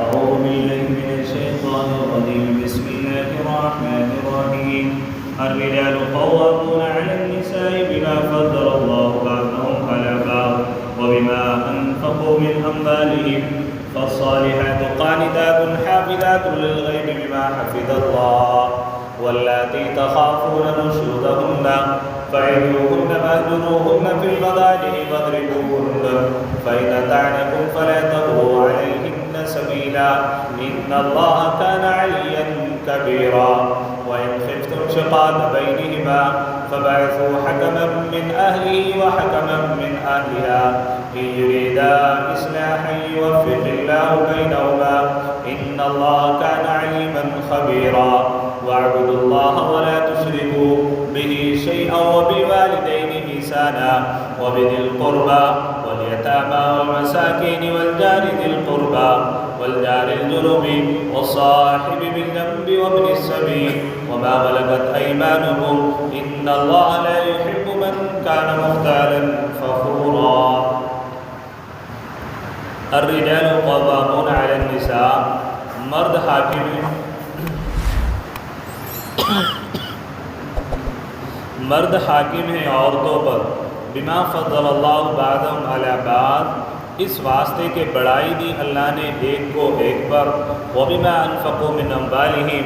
أعوذ بالله من الشيطان الرجيم. بسم الله الرحمن الرحيم. الرجال قوامون على النساء بما فضل الله بعضهم على بعض وبما أنفقوا من أموالهم فالصالحات قانتات حافظات للغيب بما حفظ الله واللاتي تخافون نشوزهن فعظوهن واهجروهن في المضاجع واضربوهن فإن أطعنكم فلا تبغوا عليهن سبيلا إن الله كان عليا كبيرا. وإن خفتم شقاق بينهما فبعثوا حكما من أهله وحكما من أهلها إن يريدا إصلاحا يوفق الله بينهما إن الله كان عليما خبيرا. واعبدوا الله ولا تشركوا به شيئا وبالوالدين إحسانا وبذي القربى واليتامى والمساكين والجار ذي القربى والجار الجنب والصاحب بالجنب وابن السبيل وما ملكت أيمانكم إن الله لا يحب من كان مختالا فخورا. الرجال قوامون على النساء. مرد حاکم ہیں عورتوں پر. بما فضل اللہ بعضهم علی بعض، اس واسطے کہ بڑائی دی اللہ نے ایک کو ایک پر. وبما انفقوا من اموالہم،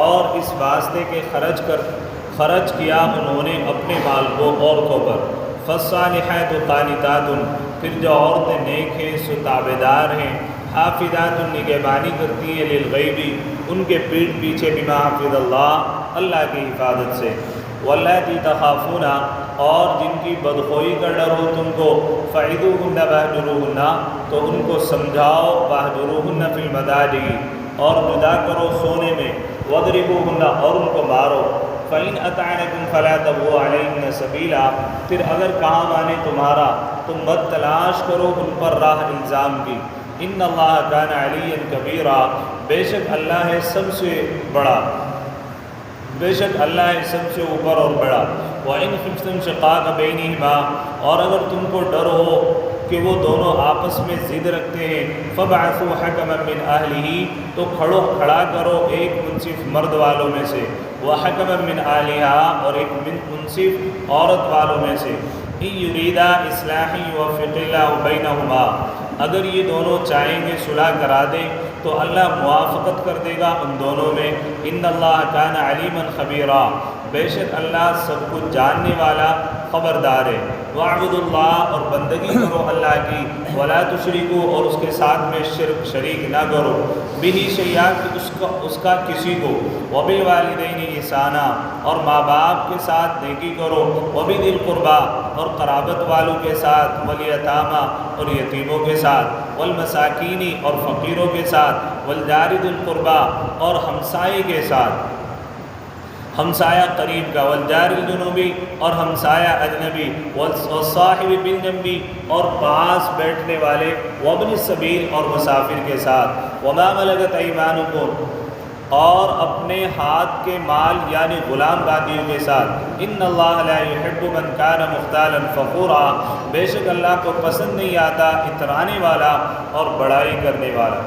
اور اس واسطے کہ خرچ کیا انہوں نے اپنے مال کو عورتوں پر. فالصالحات قانتات، پھر جو عورتیں نیک ہیں سو تابعدار ہیں. حافظات، نگہبانی کرتی ہیں. للغیبی، ان کے پیٹھ پیچھے. بما حفظ اللہ، اللہ کی حفاظت سے. واللاتی تخافون، اور جن کی بدخوئی کا ڈر ہو تم کو. فعظوہن واہجروہن، تو ان کو سمجھاؤ. واہجروہن فی المضاجع، اور جدا کرو سونے میں. واضربوہن، اور ان کو مارو. فإن أطعنكم فلا تبغوا عليهن سبيلا، پھر اگر کام آنے تمہارا تم مت تلاش کرو ان پر راہ الزام کی. ان اللہ کان علیا کبیرا، بے شک اللہ ہے سب سے بڑا، بے شک اللہ ہے سب سے اوپر اور بڑا. وَإِنْ خِفْتُمْ شِقَاقَ بَيْنِهِمَا، اور اگر تم کو ڈر ہو کہ وہ دونوں آپس میں ضد رکھتے ہیں. فَبَعْثُوا حَكَمًا مِّنْ أَهْلِهِ، تو کھڑا کرو ایک منصف مرد والوں میں سے. وَحَكَمًا مِّنْ أَهْلِهَا، اور ایک منصف عورت والوں میں سے. إِن يُرِيدَا إِصْلَاحًا يُوَفِّقِ اللَّهُ بَيْنَهُمَا، اگر یہ دونوں چاہیں گے صلح کرا دیں تو اللہ موافقت کر دے گا ان دونوں میں. ان اللہ کان علیما خبیرا، بے شک اللہ سب کچھ جاننے والا خبردار ہے. واعبدوا اللہ، اور بندگی کرو اللہ کی. ولا تشرکوا، اور اس کے ساتھ میں شریک نہ کرو. بہ شیئا، اس کا کسی کو. وبالوالدین احسانا، اور ماں باپ کے ساتھ نیکی کرو. وبذی القربی، اور قرابت والوں کے ساتھ. والیتامی، اور یتیموں کے ساتھ. والمساکین، اور فقیروں کے ساتھ. والجار ذی القربی، اور ہمسائے کے ساتھ، ہمسایہ قریب کا. والجار الجنوبی، اور ہمسایہ اجنبی. والصاحب بالجنب، اور پاس بیٹھنے والے. وابن السبیل، اور مسافر کے ساتھ. وما ملکت ایمانکم، اور اپنے ہاتھ کے مال یعنی غلام بادیوں کے ساتھ. ان اللہ لا يحب من كان مختالا فخورا، بے شک اللہ کو پسند نہیں آتا اترانے والا اور بڑائی کرنے والا.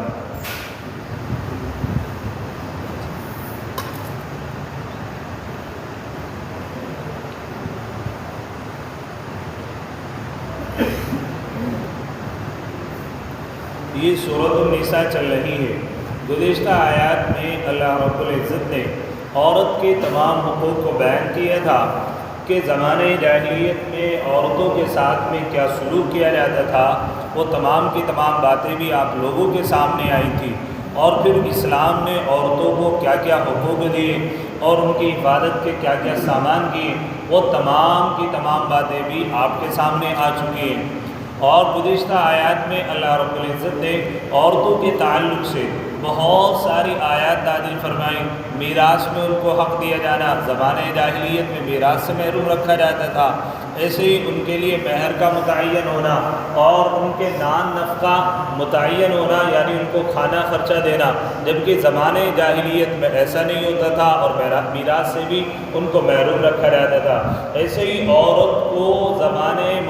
یہ سورۃ النساء چل رہی ہے. گزشتہ آیات میں اللہ رب العزت نے عورت کے تمام حقوق کو بیان کیا تھا کہ زمانۂ جاہلیت میں عورتوں کے ساتھ میں کیا سلوک کیا جاتا تھا. وہ تمام کی تمام باتیں بھی آپ لوگوں کے سامنے آئی تھی. اور پھر اسلام نے عورتوں کو کیا کیا حقوق دیے اور ان کی حفاظت کے کیا کیا سامان کیے، وہ تمام کی تمام باتیں بھی آپ کے سامنے آ چکی ہیں. اور گزشتہ آیات میں اللہ رب العزت نے عورتوں کے تعلق سے بہت ساری آیات نازل فرمائیں. میراث میں ان کو حق دیا جانا، زمانۂ جاہلیت میں میراث سے محروم رکھا جاتا تھا. ایسے ہی ان کے لیے مہر کا متعین ہونا اور ان کے نان نفقہ متعین ہونا، یعنی ان کو کھانا خرچہ دینا، جبکہ زمانے جاہلیت میں ایسا نہیں ہوتا تھا اور میراث سے بھی ان کو محروم رکھا جاتا تھا۔ ایسے ہی عورت کو زمانے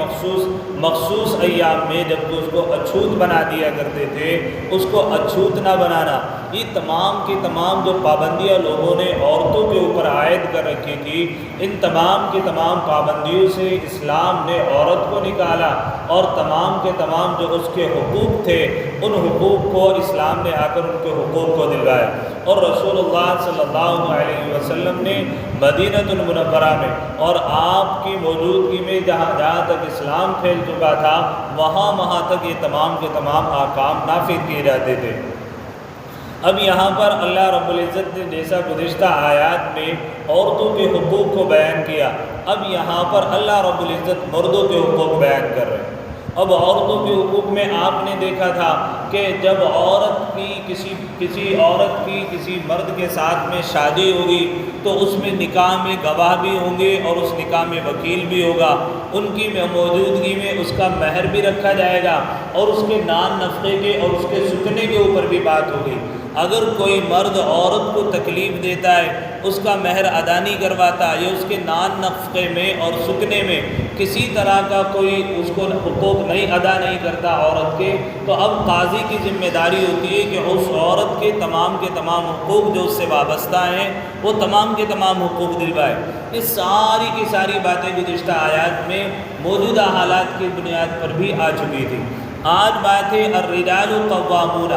مخصوص ایام میں جب اس کو اچھوت بنا دیا کرتے تھے، اس کو اچھوت نہ بنانا، یہ تمام کی تمام جو پابندیاں لوگوں نے عورتوں کے اوپر عائد کر رکھی تھی، ان تمام کی تمام پابندیوں سے اسلام نے عورت کو نکالا اور تمام کے تمام جو اس کے حقوق تھے ان حقوق کو اسلام نے آ کر ان کے حقوق کو دلوایا۔ اور رسول اللہ صلی اللہ علیہ وسلم نے مدینہ المنورہ میں اور آپ کی موجودگی میں جہاں تک اسلام پھیل چکا تھا وہاں تک یہ تمام کے تمام احکام نافذ کیے جاتے تھے۔ اب یہاں پر اللہ رب العزت نے جیسا گزشتہ آیات میں عورتوں کے حقوق کو بیان کیا، اب یہاں پر اللہ رب العزت مردوں کے حقوق بیان کر رہے ہیں۔ اب عورتوں کے حقوق میں آپ نے دیکھا تھا کہ جب عورت کی کسی عورت کی کسی مرد کے ساتھ میں شادی ہوگی تو اس میں نکاح میں گواہ بھی ہوں گے اور اس نکاح میں وکیل بھی ہوگا، ان کی موجودگی میں اس کا مہر بھی رکھا جائے گا اور اس کے نان نفقے کے اور اس کے سکنے کے اوپر بھی بات ہوگی۔ اگر کوئی مرد عورت کو تکلیف دیتا ہے، اس کا مہر ادا نہیں کرواتا یا اس کے نان نفقے میں اور سکنے میں کسی طرح کا کوئی اس کو حقوق ادا نہیں کرتا عورت کے، تو اب قاضی کی ذمہ داری ہوتی ہے کہ اس عورت کے تمام حقوق جو اس سے وابستہ ہیں وہ تمام کے تمام حقوق دلوائے۔ یہ ساری کی ساری باتیں گزشتہ آیات میں موجودہ حالات کی بنیاد پر بھی آ چکی تھی۔ آج بات ہے الرجال قوامون،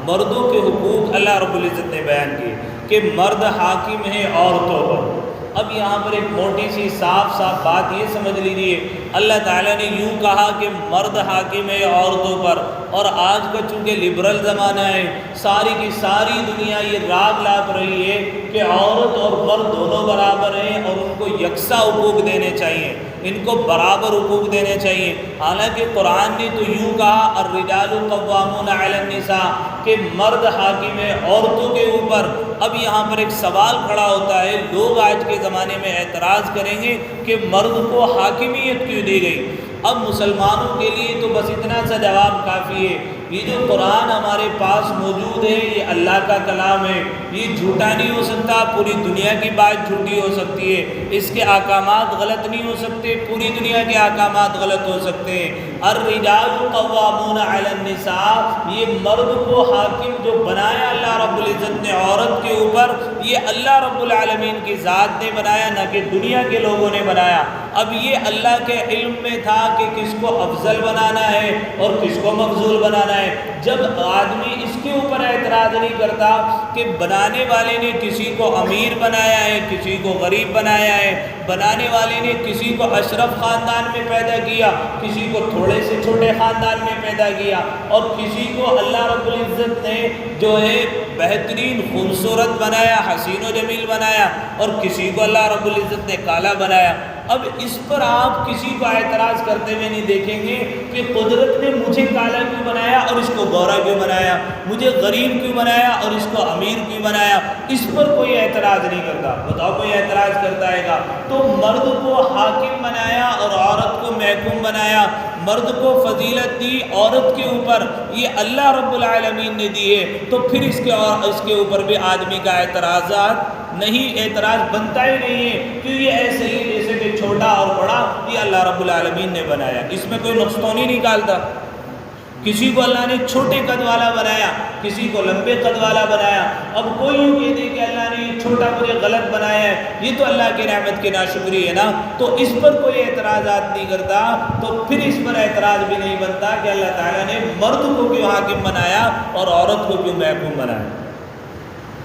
مردوں کے حقوق اللہ رب العزت نے بیان کیے کہ مرد حاکم ہیں عورتوں پر۔ اب یہاں پر ایک موٹی سی صاف بات یہ سمجھ لیجیے، اللہ تعالیٰ نے یوں کہا کہ مرد حاکم ہے عورتوں پر، اور آج کا چونکہ لبرل زمانہ ہے، ساری کی ساری دنیا یہ راگ لاپ رہی ہے کہ عورت اور مرد دونوں برابر ہیں اور ان کو یکساں حقوق دینے چاہیے، ان کو برابر حقوق دینے چاہیے۔ حالانکہ قرآن نے تو یوں کہا الرجال قوامون علی النساء کہ مرد حاکم ہے عورتوں کے اوپر۔ اب یہاں پر ایک سوال کھڑا ہوتا ہے، لوگ آج کے زمانے میں اعتراض کریں گے کہ مرد کو حاکمیت کیوں دی گئی؟ اب مسلمانوں کے لیے تو بس اتنا سا جواب کافی ہے، یہ جو قرآن ہمارے پاس موجود ہے یہ اللہ کا کلام ہے، یہ جھوٹا نہیں ہو سکتا، پوری دنیا کی بات جھوٹی ہو سکتی ہے، اس کے احکامات غلط نہیں ہو سکتے، پوری دنیا کے احکامات غلط ہو سکتے ہیں۔ الرجال قوامون علی النساء، یہ مرد کو حاکم جو بنایا اللہ رب العزت نے عورت کے اوپر، یہ اللہ رب العالمین کی ذات نے بنایا، نہ کہ دنیا کے لوگوں نے بنایا۔ اب یہ اللہ کے علم میں تھا کہ کس کو افضل بنانا ہے اور کس کو مفضول بنانا ہے۔ جب آدمی اس کے اوپر اعتراض نہیں کرتا کہ بنانے والے نے کسی کو امیر بنایا ہے، کسی کو غریب بنایا ہے، بنانے والے نے کسی کو اشرف خاندان میں پیدا کیا، کسی کو تھوڑے سے چھوٹے خاندان میں پیدا کیا، اور کسی کو اللہ رب العزت نے جو ہے بہترین خوبصورت بنایا، حسین و جمیل بنایا، اور کسی کو اللہ رب العزت نے کالا بنایا۔ اب اس پر آپ کسی کو اعتراض کرتے ہوئے نہیں دیکھیں گے کہ قدرت نے مجھے کالا کیوں بنایا اور اس کو گورا کیوں بنایا، مجھے غریب کیوں بنایا اور اس کو امیر کیوں بنایا، اس پر کوئی اعتراض نہیں کرتا۔ بتاؤ کوئی اعتراض کرتا ہے گا؟ تو مرد کو حاکم بنایا اور عورت کو محکوم بنایا، مرد کو فضیلت دی عورت کے اوپر، یہ اللہ رب العالمین نے دی ہے، تو پھر اس کے اوپر بھی آدمی کا اعتراضات نہیں، اعتراض بنتا ہی نہیں ہے، کہ یہ ایسے ہی جیسے کہ چھوٹا اور بڑا یہ اللہ رب العالمین نے بنایا، اس میں کوئی نقص تو نہیں نکالتا۔ کسی کو اللہ نے چھوٹے قد والا بنایا، کسی کو لمبے قد والا بنایا، اب کوئی یوں کہہ دے کہ اللہ نے یہ چھوٹا مجھے غلط بنایا ہے، یہ تو اللہ کی نعمت کی ناشکری ہے نا، تو اس پر کوئی اعتراضات نہیں کرتا، تو پھر اس پر اعتراض بھی نہیں بنتا کہ اللہ تعالیٰ نے مرد کو کیوں حاکم بنایا اور عورت کو کیوں محکوم بنایا۔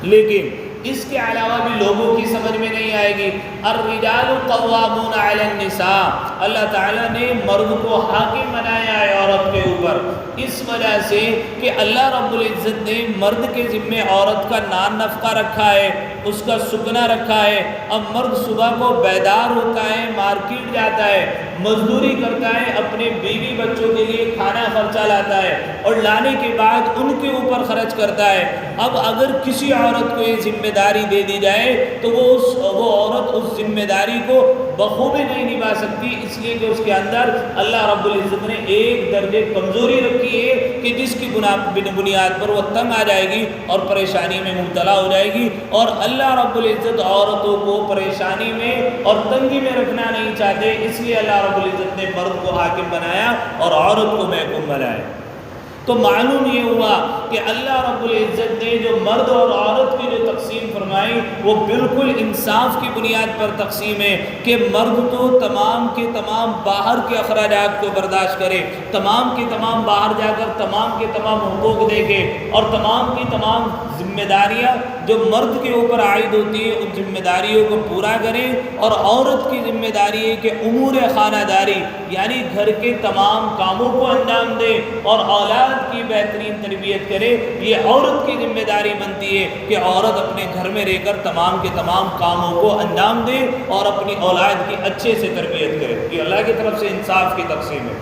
لیکن اس کے علاوہ بھی لوگوں کی سمجھ میں نہیں آئے گی۔ الرجال قوامون علی النساء، اللہ تعالیٰ نے مرد کو حاکم بنایا ہے عورت کے اوپر، اس وجہ سے کہ اللہ رب العزت نے مرد کے ذمے عورت کا نان نفقہ رکھا ہے، اس کا سکنا رکھا ہے۔ اب مرد صبح کو بیدار ہوتا ہے، مارکیٹ جاتا ہے، مزدوری کرتا ہے، اپنے بیوی بچوں کے لیے کھانا خرچہ لاتا ہے، اور لانے کے بعد ان کے اوپر خرچ کرتا ہے۔ اب اگر کسی عورت کو یہ ذمہ داری دے دی جائے تو وہ عورت اس ذمہ داری کو بخوبی نہیں نبھا سکتی، اس لیے کہ اس کے اندر اللہ رب العزت نے ایک درجے کمزوری رکھی ہے کہ جس کی بنیاد پر وہ تنگ آ جائے گی اور پریشانی میں مبتلا ہو جائے گی، اور اللہ رب العزت عورتوں کو پریشانی میں اور تنگی میں رکھنا نہیں چاہتے، اس لیے اللہ رب العزت نے مرد کو حاکم بنایا اور عورت کو محکوم بنایا۔ تو معلوم یہ ہوا کہ اللہ رب العزت نے جو مرد اور عورت کی جو تقسیم فرمائی وہ بالکل انصاف کی بنیاد پر تقسیم ہے کہ مرد تو تمام کے تمام باہر کے اخراجات کو برداشت کرے، تمام کے تمام باہر جا کر تمام کے تمام حقوق دیکھے، اور تمام کی تمام ذمہ داریاں جو مرد کے اوپر عائد ہوتی ہے ان ذمہ داریوں کو پورا کرے، اور عورت کی ذمہ داری ہے کہ امور خانہ داری یعنی گھر کے تمام کاموں کو انجام دے اور اولاد کی بہترین تربیت کرے۔ یہ عورت کی ذمہ داری بنتی ہے کہ عورت اپنے گھر میں رہ کر تمام کے تمام کاموں کو انجام دے اور اپنی اولاد کی اچھے سے تربیت کرے۔ یہ اللہ کی طرف سے انصاف کی تقسیم ہے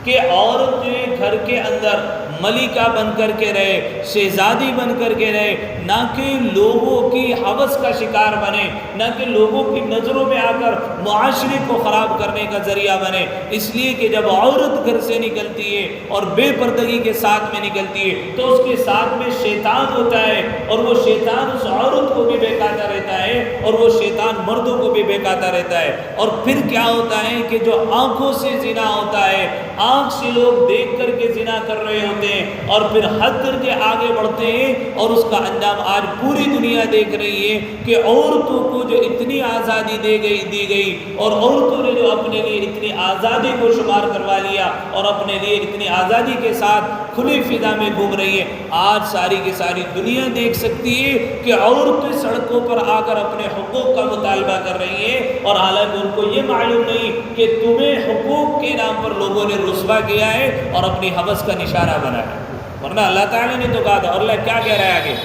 کہ عورت جو ہے گھر کے اندر ملکہ بن کر کے رہے، شہزادی بن کر کے رہے، نہ کہ لوگوں کی ہوس کا شکار بنے، نہ کہ لوگوں کی نظروں میں آ کر معاشرے کو خراب کرنے کا ذریعہ بنے۔ اس لیے کہ جب عورت گھر سے نکلتی ہے اور بے پردگی کے ساتھ میں نکلتی ہے تو اس کے ساتھ میں شیطان ہوتا ہے، اور وہ شیطان اس عورت کو بھی بہکاتا رہتا ہے اور وہ شیطان مردوں کو بھی بہکاتا رہتا ہے۔ اور پھر کیا ہوتا ہے کہ جو آنکھوں سے زنا ہوتا ہے، آنکھ سے لوگ دیکھ کر کے زنا کر رہے ہوتے ہیں اور پھر حد کر کے آگے بڑھتے ہیں، اور اس کا انجام آج پوری دنیا دیکھ رہی ہے کہ عورتوں کو جو اتنی آزادی دی گئی اور عورتوں نے جو اپنے لیے اتنی آزادی کو شمار کروا لیا اور اپنے لیے اتنی آزادی کے ساتھ کھلی فضا میں گھوم رہی ہے، آج ساری کی ساری دنیا دیکھ سکتی ہے کہ عورتیں سڑکوں پر آ کر اپنے حقوق کا مطالبہ کر رہی ہیں، اور حالانکہ ان کو یہ معلوم نہیں کہ تمہیں حقوق کے نام پر لوگوں نے رسوا کیا ہے اور اپنی ہوس کا نشانہ بنا ہے۔ ورنہ اللہ تعالیٰ نے تو کہا تھا، اور اللہ کیا کہہ رہا ہے آگے؟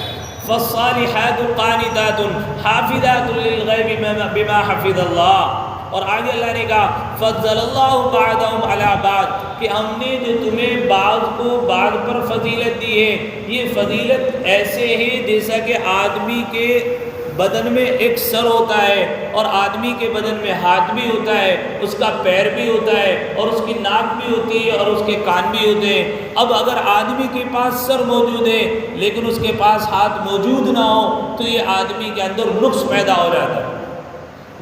فَالصَّالِحَاتُ قَانِتَاتٌ حَافِظَاتٌ لِلْغَيْبِ بِمَا حَفِظَ اللَّهُ، اور آگے اللہ نے کہا فَضَّلَ اللَّهُ بَعْضَهُمْ عَلَىٰ بَعْضٍ، کہ ہم نے جو تمہیں بعض کو بعض پر فضیلت دی ہے۔ یہ فضیلت ایسے ہے جیسا کہ آدمی کے بدن میں ایک سر ہوتا ہے اور آدمی کے بدن میں ہاتھ بھی ہوتا ہے، اس کا پیر بھی ہوتا ہے اور اس کی ناک بھی ہوتی ہے اور اس کے کان بھی ہوتے ہیں۔ اب اگر آدمی کے پاس سر موجود ہے لیکن اس کے پاس ہاتھ موجود نہ ہو تو یہ آدمی کے اندر نقص پیدا ہو جاتا ہے۔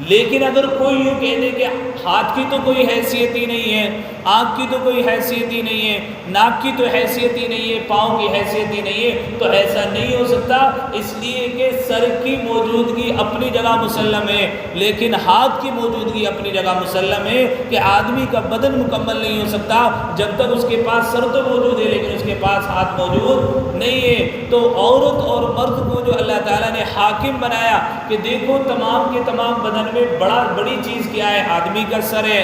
لیکن اگر کوئی یوں کہہ دے کہ ہاتھ کی تو کوئی حیثیت ہی نہیں ہے، آنکھ کی تو کوئی حیثیت ہی نہیں ہے، ناک کی تو حیثیت ہی نہیں ہے، پاؤں کی حیثیت ہی نہیں ہے، تو ایسا نہیں ہو سکتا، اس لیے کہ سر کی موجودگی اپنی جگہ مسلم ہے لیکن ہاتھ کی موجودگی اپنی جگہ مسلم ہے، کہ آدمی کا بدن مکمل نہیں ہو سکتا جب تک اس کے پاس سر تو موجود ہے لیکن اس کے پاس ہاتھ موجود نہیں ہے۔ تو عورت اور مرد کو جو اللہ تعالیٰ نے حاکم بنایا کہ دیکھو تمام کے تمام بدن میں بڑی چیز کیا ہے، آدمی کا سر ہے،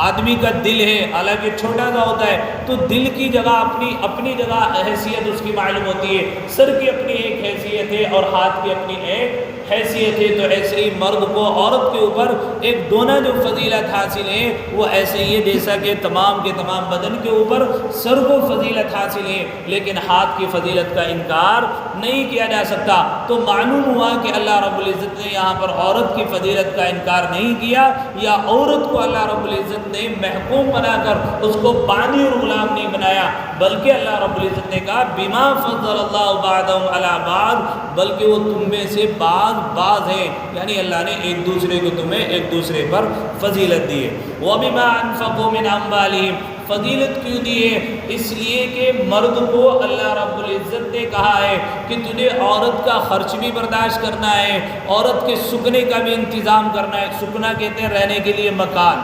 آدمی کا دل ہے، حالانکہ چھوٹا سا ہوتا ہے، تو دل کی جگہ اپنی جگہ حیثیت اس کی معلوم ہوتی ہے، سر کی اپنی ایک حیثیت ہے اور ہاتھ کی اپنی ایک حیثیت ہے۔ تو ایسے ہی مرد کو عورت کے اوپر ایک دونوں جو فضیلت حاصل ہے وہ ایسے ہی ہے جیسا کہ تمام کے تمام بدن کے اوپر سر کو فضیلت حاصل ہے لیکن ہاتھ کی فضیلت کا انکار نہیں کیا جا سکتا۔ تو معلوم ہوا کہ اللہ رب العزت نے یہاں پر عورت کی فضیلت کا انکار نہیں کیا، یا عورت کو اللہ رب العزت نے محکوم بنا کر اس کو بانی اور غلام نہیں بنایا، بلکہ اللہ رب العزت نے کہا بما فضل اللہ بعضهم علی بعض، بلکہ وہ تم میں سے بعض ہیں، یعنی اللہ نے ایک دوسرے کو تمہیں ایک دوسرے پر فضیلت دی ہے۔ وبما انفقوا من اموالهم، فضیلت کیوں دی ہے؟ اس لیے کہ مرد کو اللہ رب العزت نے کہا ہے کہ تجھے عورت کا خرچ بھی برداشت کرنا ہے، عورت کے سکنے کا بھی انتظام کرنا ہے۔ سکنا کہتے ہیں رہنے کے لیے مکان۔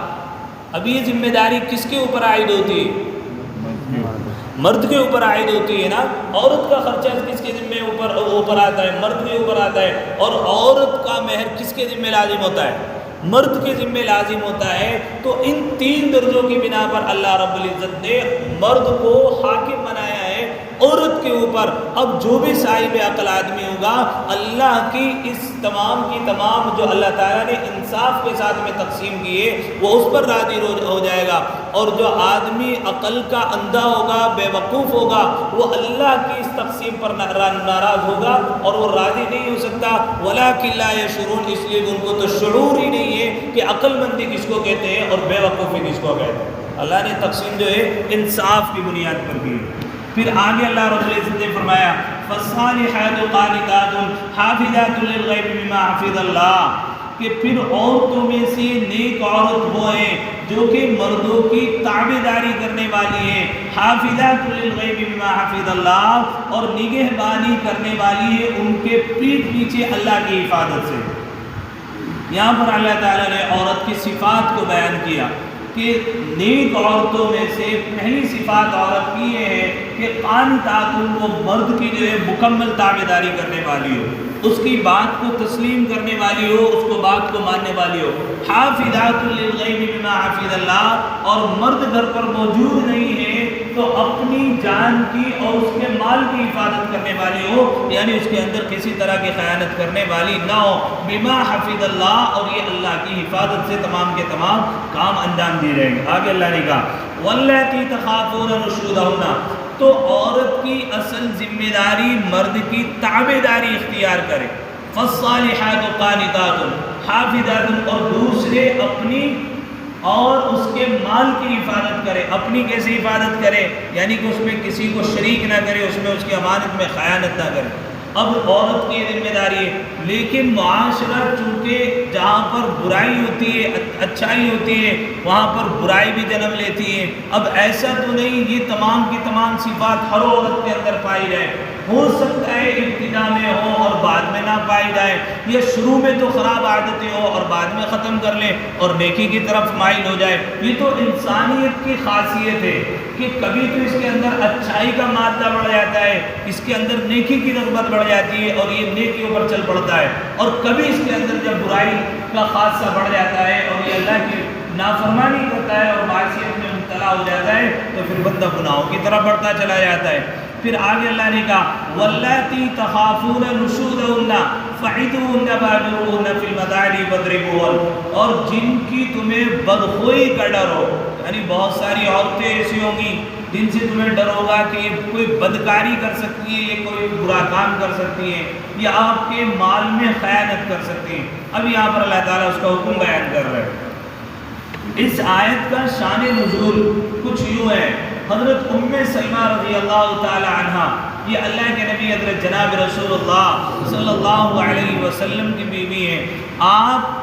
اب یہ ذمہ داری کس کے اوپر عائد ہوتی ہے؟ مرد کے اوپر عائد ہوتی ہے نا۔ عورت کا خرچہ کس کے ذمے اوپر آتا ہے؟ مرد کے اوپر آتا ہے۔ اور عورت کا مہر کس کے ذمے لازم ہوتا ہے؟ مرد کے ذمے لازم ہوتا ہے۔ تو ان تین درجوں کی بنا پر اللہ رب العزت نے مرد کو حاکم بنایا ہے۔ عورت کے اوپر اب جو بھی صاحب عقل آدمی ہوگا اللہ کی اس تمام کی تمام جو اللہ تعالیٰ نے انصاف کے ساتھ میں تقسیم کیے وہ اس پر راضی ہو جائے گا، اور جو آدمی عقل کا اندھا ہوگا، بے وقوف ہوگا، وہ اللہ کی اس تقسیم پر ناراض ہوگا اور وہ راضی نہیں ہو سکتا۔ وَلَٰكِن لَا يَشْعُرُونَ، اس لیے ان کو تو شعور ہی نہیں ہے کہ عقل مندی کس کو کہتے ہیں اور بے وقوفی کس کو کہتے ہیں۔ اللہ نے تقسیم جو ہے انصاف کی بنیاد پر کی۔ پھر آگے اللہ رب العزت نے فرمایا فَالصَّالِحَاتُ قَانِتَاتٌ حَافِظَاتٌ لِلْغَيْبِ بِمَا حَفِظَ اللَّهُ، کہ پھر عورتوں میں سے نیک عورت وہ ہیں جو کہ مردوں کی تابعداری کرنے والی ہیں، حافظات للغیب بما حفظ اللہ، اور نگہبانی کرنے والی ہے ان کے پیٹھ پیچھے اللہ کی حفاظت سے۔ یہاں پر اللہ تعالیٰ نے عورت کی صفات کو بیان کیا کہ نیک عورتوں میں سے پہلی صفات عورت کی یہ ہے کہ قانتات، وہ مرد کی جو ہے مکمل تابعداری کرنے والی ہو، اس کی بات کو تسلیم کرنے والی ہو، اس کو بات کو ماننے والی ہو۔ حافظات للغیب بما حفظ اللہ، اور مرد گھر پر موجود نہیں ہے تو اپنی جان کی اور اس کے مال کی حفاظت کرنے والی ہو، یعنی اس کے اندر کسی طرح کی خیانت کرنے والی نہ ہو۔ بما حفظ اللہ، اور یہ اللہ کی حفاظت سے تمام کے تمام کام انجام دی رہے گا۔ آگے اللہ نے کہا واللاتی تخافون نشوزہن، تو عورت کی اصل ذمہ داری مرد کی تابعداری اختیار کرے۔ فالصالحات قانتات حافظات، اور دوسرے اپنی اور اس کے مال کی حفاظت کرے۔ اپنی کیسے حفاظت کرے؟ یعنی کہ اس میں کسی کو شریک نہ کرے، اس میں اس کی امانت میں خیانت نہ کرے۔ اب عورت کی ذمہ داری ہے، لیکن معاشرہ چونکہ جہاں پر برائی ہوتی ہے اچھائی ہوتی ہے وہاں پر برائی بھی جنم لیتی ہے۔ اب ایسا تو نہیں یہ تمام کی تمام صفات ہر عورت کے اندر پائی جائے، ہو سکتا ہے ابتدا میں ہو اور بعد میں نہ پائی جائے، یا شروع میں تو خراب عادتیں ہو اور بعد میں ختم کر لیں اور نیکی کی طرف مائل ہو جائے۔ یہ تو انسانیت کی خاصیت ہے کہ کبھی تو اس کے اندر اچھائی کا مادہ بڑھ جاتا ہے، اس کے اندر نیکی کی رغبت بڑھ جاتی ہے اور یہ نیکیوں پر چل پڑتا ہے، اور کبھی اس کے اندر جب برائی کا خاصہ بڑھ جاتا ہے اور یہ اللہ کی نافرمانی کرتا ہے اور معصیت میں مبتلا ہو جاتا ہے تو پھر بندہ گناہوں کی طرف بڑھتا چلا جاتا ہے۔ پھر آگے اللہ نے کہا واللاتی تخافون نشوزہن فعظوہن واہجروہن فی المضاجع واضربوہن، اور جن کی تمہیں بدخوئی کا ڈر ہو، یعنی بہت ساری عورتیں ایسی ہوں گی جن سے تمہیں ڈر ہوگا کہ یہ کوئی بدکاری کر سکتی ہے، یہ کوئی برا کام کر سکتی ہے، یا آپ کے مال میں خیانت کر سکتی ہیں۔ اب یہاں پر اللہ تعالیٰ اس کا حکم بیان کر رہے ہیں۔ اس آیت کا شان نزول کچھ یوں ہے، حضرت ام سلمہ رضی اللہ تعالی عنہ، یہ اللہ کے نبی حضرت جناب رسول اللہ صلی اللہ علیہ وسلم کی بیوی ہیں۔ آپ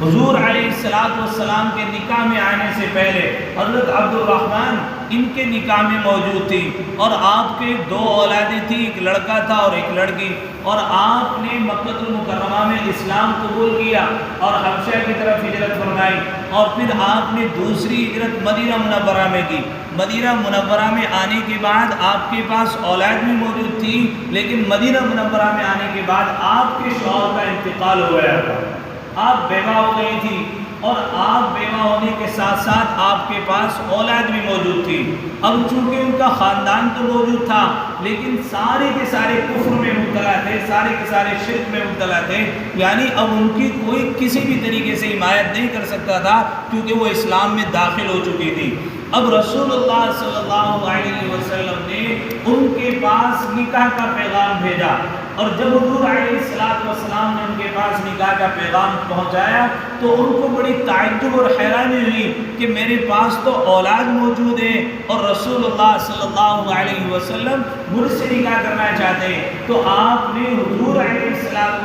حضور علیہ السلام کے نکاح میں آنے سے پہلے حضرت عبد الرحمن ان کے نکاح میں موجود تھی، اور آپ کے دو اولادیں تھیں، ایک لڑکا تھا اور ایک لڑکی، اور آپ نے مکہ المکرمہ میں اسلام قبول کیا اور حبشہ کی طرف ہجرت فرمائی، اور پھر آپ نے دوسری ہجرت مدینہ منورہ میں کی۔ مدینہ منورہ میں آنے کے بعد آپ کے پاس اولاد بھی موجود تھی، لیکن مدینہ منورہ میں آنے کے بعد آپ کے شوہر کا انتقال ہو گیا تھا، آپ بیوہ ہو گئی تھی، اور آپ بیوہ ہونے کے ساتھ ساتھ آپ کے پاس اولاد بھی موجود تھی۔ اب چونکہ ان کا خاندان تو موجود تھا لیکن سارے کے سارے کفر میں مبتلا تھے، سارے کے سارے شرک میں مبتلا تھے، یعنی اب ان کی کوئی کسی بھی طریقے سے حمایت نہیں کر سکتا تھا کیونکہ وہ اسلام میں داخل ہو چکی تھی۔ اب رسول اللہ صلی اللہ علیہ وسلم نے ان کے پاس نکاح کا پیغام بھیجا، اور جب حضور علیہ السلام نے ان کے پاس نکاح کا پیغام پہنچایا تو ان کو بڑی تعجب اور حیرانی ہوئی کہ میرے پاس تو اولاد موجود ہے اور رسول اللہ صلی اللہ علیہ وسلم مجھ سے نکاح کرنا چاہتے ہیں۔ تو آپ نے حضور علیہ السلام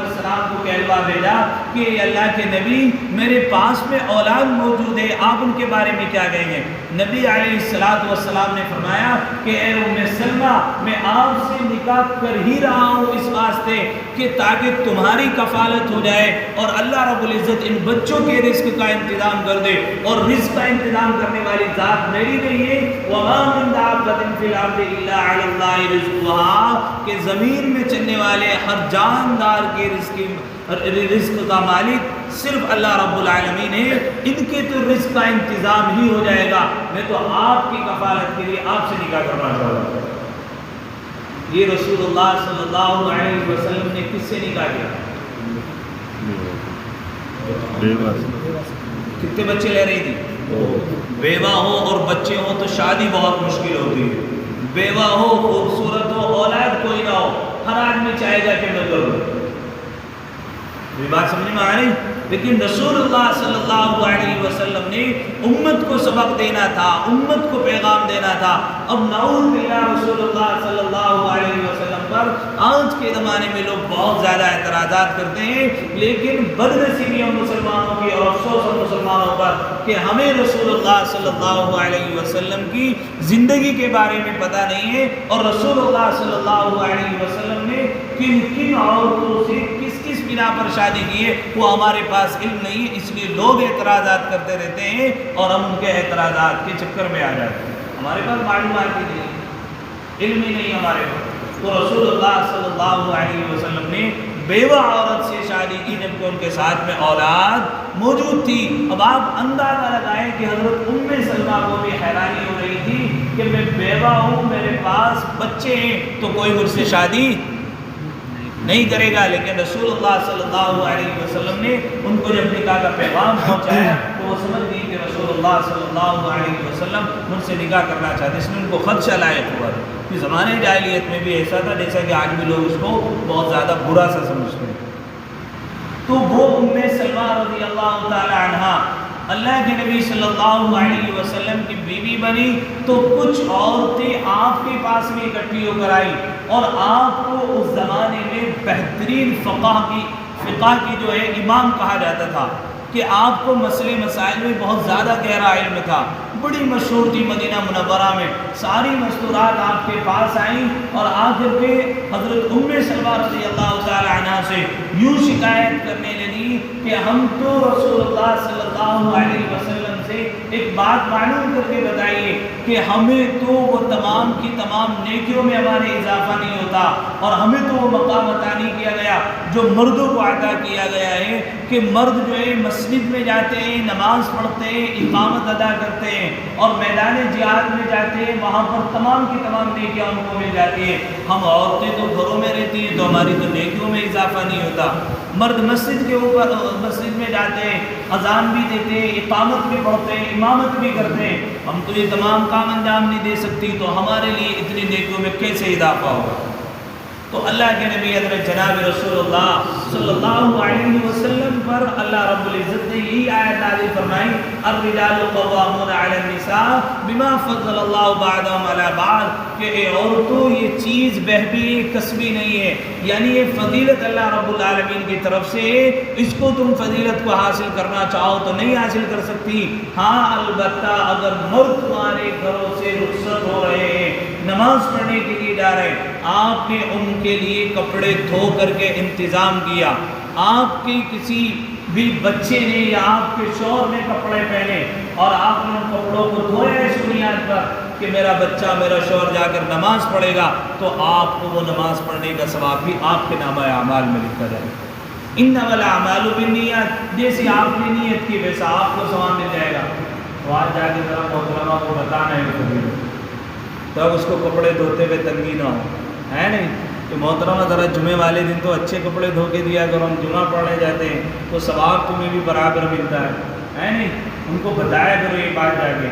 کو کہلوا بھیجا کہ اللہ کے نبی میرے پاس میں اولاد موجود ہے، آپ ان کے بارے میں کیا کہیں گے؟ نبی علیہ السلام نے فرمایا کہ اے ام سلمہ، میں آپ سے نکاح کر ہی رہا ہوں اس واسطے کہ تاکہ تمہاری کفالت ہو جائے اور اللہ رب العزت ان بچوں کے رزق کا انتظام کر دے، اور رزق کا انتظام کرنے والی ذات میری نہیں ہے۔ وَمَا مِن دَابَّةٍ فِي الْأَرْضِ إِلَّا عَلَى اللَّهِ رِزْقُهَا، کہ زمین میں چلنے والے ہر جاندار کے رزق کا مالک صرف اللہ رب العالمین ہے، ان کے تو رزق کا انتظام ہی ہو جائے گا۔ میں تو آپ کی کفالت کے لیے آپ سے نکاح کرنا چاہتا ہوں۔ یہ رسول اللہ صلی اللہ علیہ وسلم نے کس سے نکاح کیا؟ کتنے بچے لے رہی تھی؟ بیوہ ہو اور بچے ہوں تو شادی بہت مشکل ہوتی ہے۔ بیوہ ہو، خوبصورت ہو، اولاد کوئی نہ ہو، ہر آدمی چاہے گا کہ میں کروں۔ یہ بات سمجھ میں آ رہی؟ لیکن رسول اللہ صلی اللہ علیہ وسلم نے امت کو سبق دینا تھا، امت کو پیغام دینا تھا۔ اب نعوذ باللہ رسول اللہ صلی اللہ علیہ وسلم پر آج کے زمانے میں لوگ بہت زیادہ اعتراضات کرتے ہیں، لیکن بدنصیبی ہم مسلمانوں کی اور افسوس ہم مسلمانوں پر کہ ہمیں رسول اللہ صلی اللہ علیہ وسلم کی زندگی کے بارے میں پتہ نہیں ہے، اور رسول اللہ صلی اللہ علیہ وسلم نے کن کن عورتوں سے کس کس بنا پر شادی کی ہے وہ ہمارے پاس علم نہیں ہے، اس لیے لوگ اعتراضات کرتے رہتے ہیں اور ہم ان کے اعتراضات کے چکر میں آ جاتے ہیں۔ ہمارے پاس معلومات ہی نہیں، علم ہی نہیں ہمارے پاس۔ تو رسول اللہ صلی اللہ علیہ وسلم نے بیوہ عورت سے شادی کی جبکہ ان کے ساتھ میں اولاد موجود تھی۔ اب آپ اندازہ لگائیں کہ حضرت ام سلمہ کو بھی حیرانی ہو رہی تھی کہ میں بیوہ ہوں، میرے پاس بچے ہیں، تو کوئی مجھ سے شادی نہیں کرے گا، لیکن رسول اللہ صلی اللہ علیہ وسلم نے ان کو جب نکاح کا پیغام پہنچایا تو وہ سمجھ گئی کہ رسول اللہ صلی اللہ علیہ وسلم مجھ سے نکاح کرنا چاہتے، اس نے ان کو خدشہ لائق ہوا کہ زمانے جاہلیت میں بھی ایسا تھا جیسا کہ آج بھی لوگ اس کو بہت زیادہ برا سا سمجھتے ہیں۔ تو وہ ام سلمہ رضی اللہ تعالی عنہا اللہ کے نبی صلی اللہ علیہ وسلم کی بیوی بنی تو کچھ عورتیں آپ کے پاس میں اکٹھی ہو کر آئی، اور آپ کو اس زمانے میں بہترین فقہ کی جو ہے امام کہا جاتا تھا کہ آپ کو مسئلے مسائل میں بہت زیادہ گہرا علم تھا، بڑی مشہور تھی مدینہ منورہ میں، ساری مستورات آپ کے پاس آئیں اور آخر پہ حضرت ام سلمہ رضی اللہ تعالی عنہ سے یوں شکایت کرنے لگی کہ ہم تو رسول اللہ صلی اللہ علیہ وسلم سے ایک بات معلوم کر کے بتائیے کہ ہمیں تو وہ تمام کی تمام نیکیوں میں ہمارے اضافہ نہیں ہوتا، اور ہمیں تو وہ مقام عطا نہیں کیا گیا جو مردوں کو عطا کیا گیا ہے کہ مرد جو ہے مسجد میں جاتے ہیں، نماز پڑھتے ہیں، اقامت ادا کرتے ہیں، اور میدان جہاد میں جاتے ہیں، وہاں پر تمام کی تمام نیکیاں ان کو مل جاتی ہیں۔ ہم عورتیں تو گھروں میں رہتی ہیں تو ہماری تو نیکیوں میں اضافہ نہیں ہوتا۔ مرد مسجد کے اوپر مسجد میں جاتے ہیں، اذان بھی دیتے ہیں، اقامت بھی پڑھتے ہیں، امامت بھی کرتے ہیں، ہم تو یہ تمام کام انجام نہیں دے سکتی، تو ہمارے لیے اتنی نیکیوں میں کیسے اضافہ ہوگا؟ تو اللہ کے نبی حضرت جناب رسول اللہ صلی اللہ علیہ وسلم پر اللہ رب العزت نے یہی آیت نازل فرمائی، الرجال قوامون علی النساء بما فضل اللہ بعضهم علی بعض، کہ اے عورتوں یہ چیز بہبی کسبی نہیں ہے، یعنی یہ فضیلت اللہ رب العالمین کی طرف سے، اس کو تم فضیلت کو حاصل کرنا چاہو تو نہیں حاصل کر سکتی۔ ہاں البتہ اگر مرد تمہارے گھروں سے رخصت ہو رہے ہیں، نماز پڑھنے کے لیے جا رہے ہیں، آپ نے ان کے لیے کپڑے دھو کر کے انتظام کیا، آپ کے کسی بھی بچے نے یا آپ کے شوہر نے کپڑے پہنے اور آپ نے ان کپڑوں کو دھویا اس بنیاد پر کہ میرا بچہ میرا شوہر جا کر نماز پڑھے گا، تو آپ کو وہ نماز پڑھنے کا ثواب بھی آپ کے نامہ اعمال میں لکھا جائے گا۔ انما الاعمال بالنیات، جیسی آپ نے نیت کی ویسا آپ کو ثواب مل جائے گا۔ تو آج جا کے ذرا محترمہ کو بتانا ہے تب اس کو کپڑے دھوتے ہوئے تنگی نہ ہو، ہے نہیں کہ محترمہ ذرا جمعے والے دن تو اچھے کپڑے دھو کے دیا کرو، ہم جمعہ پڑھنے جاتے ہیں تو ثواب تمہیں بھی برابر ملتا ہے نہیں؟ ان کو بتایا کرو یہ بات جا کے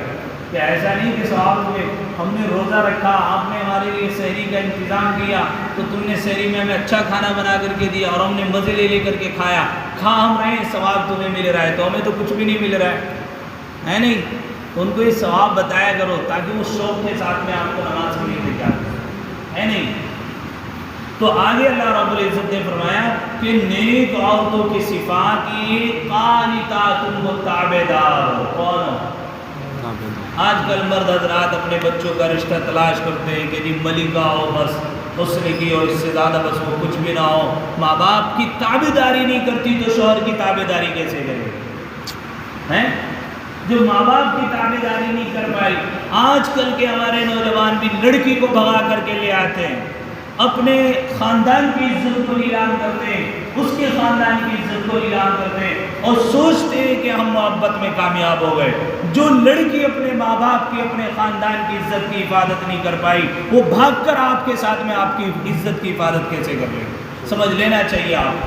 کہ ایسا نہیں کہ ثواب ہوئے، ہم نے روزہ رکھا، آپ نے ہمارے لیے سحری کا انتظام کیا تو تم نے سحری میں ہمیں اچھا کھانا بنا کر کے دیا اور ہم نے مزے لے کر کے کھایا، کھا ہم رہے ہیں، ثواب تمہیں مل رہا ہے، تو ہمیں تو کچھ بھی نہیں مل رہا ہے نہیں؟ ان کو یہ ثواب بتایا کرو تاکہ وہ شوق کے ساتھ میں آپ کو نماز کے لیے لے جاتے، ہے نہیں؟ تو آگے اللہ رب العزت نے فرمایا کہ نیک عورتوں کی صفات یہ قانتات تابعدار، کون؟ آج کل مرد حضرات اپنے بچوں کا رشتہ تلاش کرتے ہیں کہ جی ملکہ ہو بس، اس نے کی اور اس سے زیادہ بس وہ کچھ بھی نہ ہو. ماں باپ کی تابعداری نہیں کرتی تو شوہر کی تابعداری کیسے کرے ہیں؟ جو ماں باپ کی تابعداری نہیں کر پائی. آج کل کے ہمارے نوجوان بھی لڑکی کو بھگا کر کے لے آتے ہیں, اپنے خاندان کی عزت کو نیلام کرتے ہیں, اس کے خاندان کی عزت کو نیلام کرتے ہیں اور سوچتے ہیں کہ ہم محبت میں کامیاب ہو گئے. جو لڑکی اپنے ماں باپ کی, اپنے خاندان کی عزت کی حفاظت نہیں کر پائی, وہ بھاگ کر آپ کے ساتھ میں آپ کی عزت کی حفاظت کیسے کر لے گی؟ سمجھ لینا چاہیے آپ.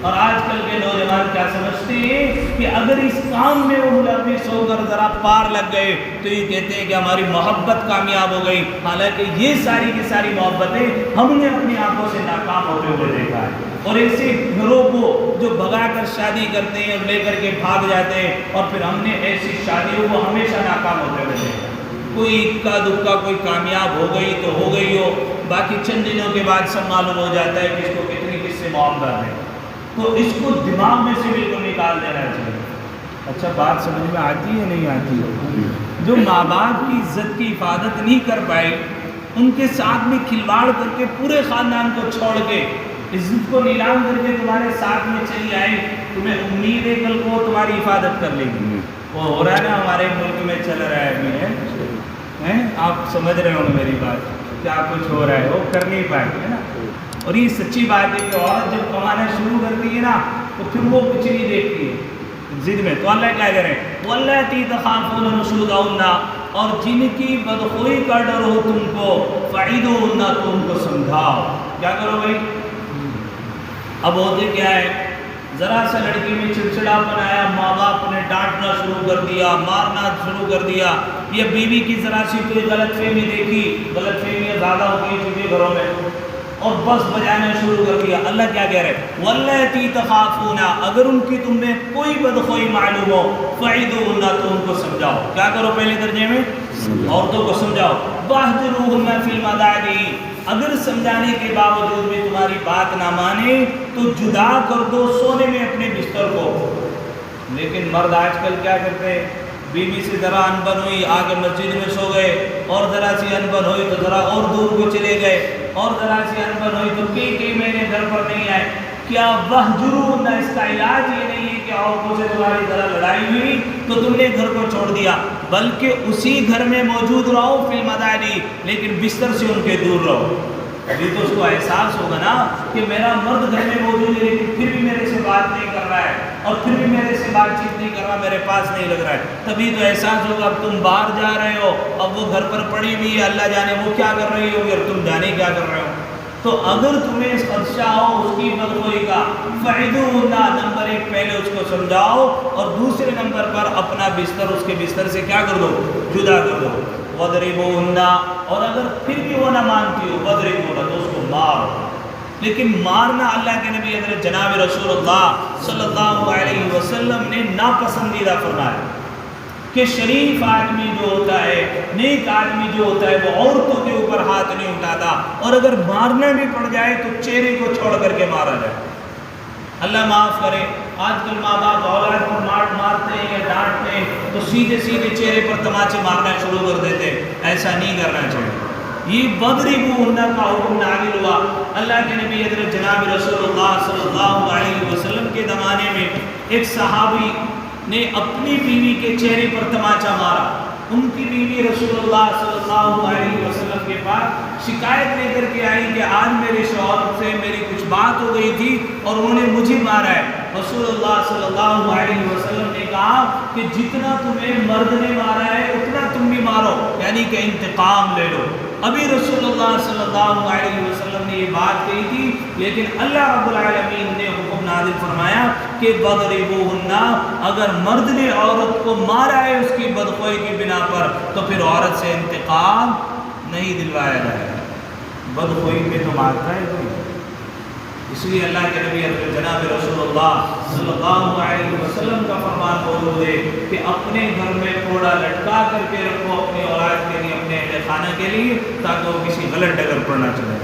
اور آج کل کے نوجوان کیا سمجھتے ہیں کہ اگر اس کام میں وہ ملوث ہو کر ذرا پار لگ گئے تو یہ کہتے ہیں کہ ہماری محبت کامیاب ہو گئی. حالانکہ یہ ساری کی ساری محبتیں ہم نے اپنی آنکھوں سے ناکام ہوتے ہوئے دیکھا ہے. اور ایسے گھروں کو جو بھگا کر شادی کرتے ہیں اور لے کر کے بھاگ جاتے ہیں, اور پھر ہم نے ایسی شادیوں کو ہمیشہ ناکام ہوتے ہوئے دیکھا. کوئی اکا دکا کوئی کامیاب ہو گئی تو ہو گئی ہو, باقی چند دنوں کے بعد سب معلوم ہو جاتا ہے کہ اس کو کتنی کس سے محبت ہے. تو اس کو دماغ میں سے بالکل نکال دینا چاہیے. اچھا بات سمجھ میں آتی ہے نہیں آتی؟ جو ماں باپ کی عزت کی حفاظت نہیں کر پائی, ان کے ساتھ میں کھلواڑ کر کے پورے خاندان کو چھوڑ کے عزت کو نیلام کر کے تمہارے ساتھ میں چلی آئی, تمہیں امید ہے کل کو تمہاری حفاظت کر لے گی. وہ ہو رہا ہے نا ہمارے ملک میں چل رہا ہے ابھی, آپ سمجھ رہے ہوں میری بات, کیا کچھ ہو رہا ہے, وہ کر نہیں پائے ہے نا. اور یہ سچی بات ہے کہ عورت جب کمانا شروع کرتی ہے نا تو پھر وہ کچھ نہیں دیکھتی ہے ضد میں. تو اللہ کیا کرے, واللاتی تخافون نشوزہن, اور جن کی بدخوئی کا ڈر ہو تم کو, فعظوہن, تو ان کو سمجھاؤ. کیا کرو بھائی؟ اب ہوتے کیا ہے, ذرا سا لڑکی میں چڑچڑا بنایا, ماں باپ نے ڈانٹنا شروع کر دیا, مارنا شروع کر دیا, یا بیوی کی ذرا سی کوئی غلط فہمی دیکھی, غلط فہمیاں زیادہ ہوتی ہیں چونکہ گھروں میں, اور بس بجانا شروع کر دیا. اللہ کیا کہہ رہے, واللاتی تخافون, اگر ان کی تم میں کوئی بدخوئی معلوم ہو, فعظوہن, تو ان کو سمجھاؤ. کیا کرو پہلے درجے میں؟ عورتوں کو سمجھاؤ. واہجروہن فی المضاجع, اگر سمجھانے کے باوجود بھی تمہاری بات نہ مانے تو جدا کر دو سونے میں اپنے بستر کو. لیکن مرد آج کل کیا کرتے ہیں, بیوی سے ذرا انبن ہوئی آگے مسجد میں سو گئے, اور ذرا سی انبن ہوئی تو ذرا اور دور کو چلے گئے, اور ذرا سی انبن ہوئی تو کئی مہینے گھر پر نہیں آئے. کیا واہجروہن, اس کا علاج یہ نہیں ہے کہ عورتوں سے تمہاری ذرا لڑائی ہوئی تو تم نے گھر کو چھوڑ دیا, بلکہ اسی گھر میں موجود رہو فی المضاجع, لیکن بستر سے ان کے دور رہو. ابھی تو اس کو احساس ہوگا نا کہ میرا مرد گھر میں موجود ہے لیکن پھر بھی میرے سے بات نہیں کر رہا ہے, اور پھر بھی میرے سے بات چیت نہیں کر رہا, میرے پاس نہیں لگ رہا ہے. تبھی تو احساس ہوگا. اب تم باہر جا رہے ہو, اب وہ گھر پر پڑی ہوئی ہے, اللہ جانے وہ کیا کر رہی ہوگی اور تم جانے کیا کر رہے ہو. تو اگر تمہیں خدشہ ہو اس کی بدخوئی کا, فعظوہن, نمبر 1 پہلے اس کو سمجھاؤ, اور دوسرے نمبر پر اپنا بستر اس کے بستر سے کیا کر دو, جدا کر دو. وَضْرِبُوهُنَّ, اور اگر پھر بھی وہ نہ مانتی ہو, وَضْرِبُوهُنَّ, تو اس کو مارو. لیکن مارنا اللہ کے نبی حضرت جناب رسول اللہ صلی اللہ علیہ وسلم نے ناپسندیدہ فرمایا کہ شریف آدمی جو ہوتا ہے, نیک آدمی جو ہوتا ہے, وہ عورتوں کے اوپر ہاتھ نہیں اٹھاتا, اور اگر مارنا بھی پڑ جائے تو چہرے کو چھوڑ کر کے مارا جائے. اللہ معاف کرے, آج کل ماں باپ اولاد کو مارتے ہیں یا ڈانٹتے ہیں تو سیدھے سیدھے چہرے پر تماچے مارنا شروع کر دیتے ہیں. ایسا نہیں کرنا چاہیے. یہ وَضْرِبُوهُنَّ کا حکم نازل ہوا. اللہ کے نبی حضرت جناب رسول اللہ صلی اللہ علیہ وسلم کے زمانے میں ایک صحابی نے اپنی بیوی کے چہرے پر تماچا مارا. ان کی بیوی رسول اللہ صلی اللہ علیہ وسلم کے پاس شکایت لے کر کے آئی کہ آج میرے شوہر سے میری کچھ بات ہو گئی تھی اور انہوں نے مجھے مارا ہے. رسول اللہ صلی اللہ علیہ وسلم نے کہا کہ جتنا تمہیں مرد نے مارا ہے اتنا تم بھی مارو, یعنی کہ انتقام لے لو. ابھی رسول اللہ صلی اللہ علیہ وسلم نے یہ بات کہی تھی, لیکن اللہ رب العالمین نے حکم نازل فرمایا کہ وَضْرِبُوهُنَّ, اگر مرد نے عورت کو مارا ہے اس کی بدخوئی کی بنا پر تو پھر عورت سے انتقام نہیں دلوایا جائے گا. بدخوئی پہ تو مارتا ہے کوئی. اس لیے اللہ کے نبی جناب رسول اللہ صلی اللہ علیہ وسلم کا فرمان موجود ہے کہ اپنے گھر میں کوڑا لٹکا کر کے رکھو اپنی اولاد کے لیے, اپنے اہل خانہ کے لیے, تاکہ وہ کسی غلط ڈگر پر نہ چلے.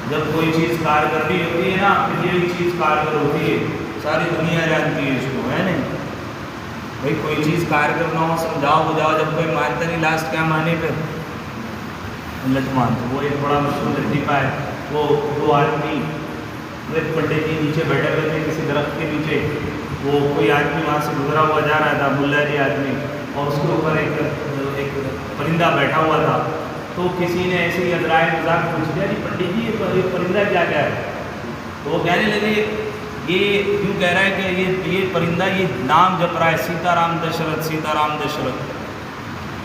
جب کوئی چیز کارگردی ہوتی ہے نا, پھر یہی چیز کارگر ہوتی ہے. ساری دنیا جانتی ہے اس کو, ہے نہیں بھائی. کوئی چیز کارگر نہ ہو, سمجھاؤ بجاؤ, جب کوئی مانتا نہیں لاسٹ کیا مانے پھر لٹمان، وہ ایک بڑا مشہور لطیفہ ہے. وہ دو آدمی ایک پنڈت جی نیچے بیٹھے ہوئے تھے کسی درخت کے نیچے. وہ کوئی آدمی وہاں سے گزرا ہوا جا رہا تھا، ملا جی آدمی، اور اس کے اوپر ایک پرندہ بیٹھا ہوا تھا. تو کسی نے ایسے ہی ادرائے مذاق پوچھ دیا، جی پنڈت جی یہ پرندہ کیا کیا ہے؟ تو وہ کہنے لگے یہ یوں کہہ رہا ہے کہ یہ پرندہ یہ نام جپ رہا ہے سیتا رام دشرتھ، سیتا رام دشرتھ.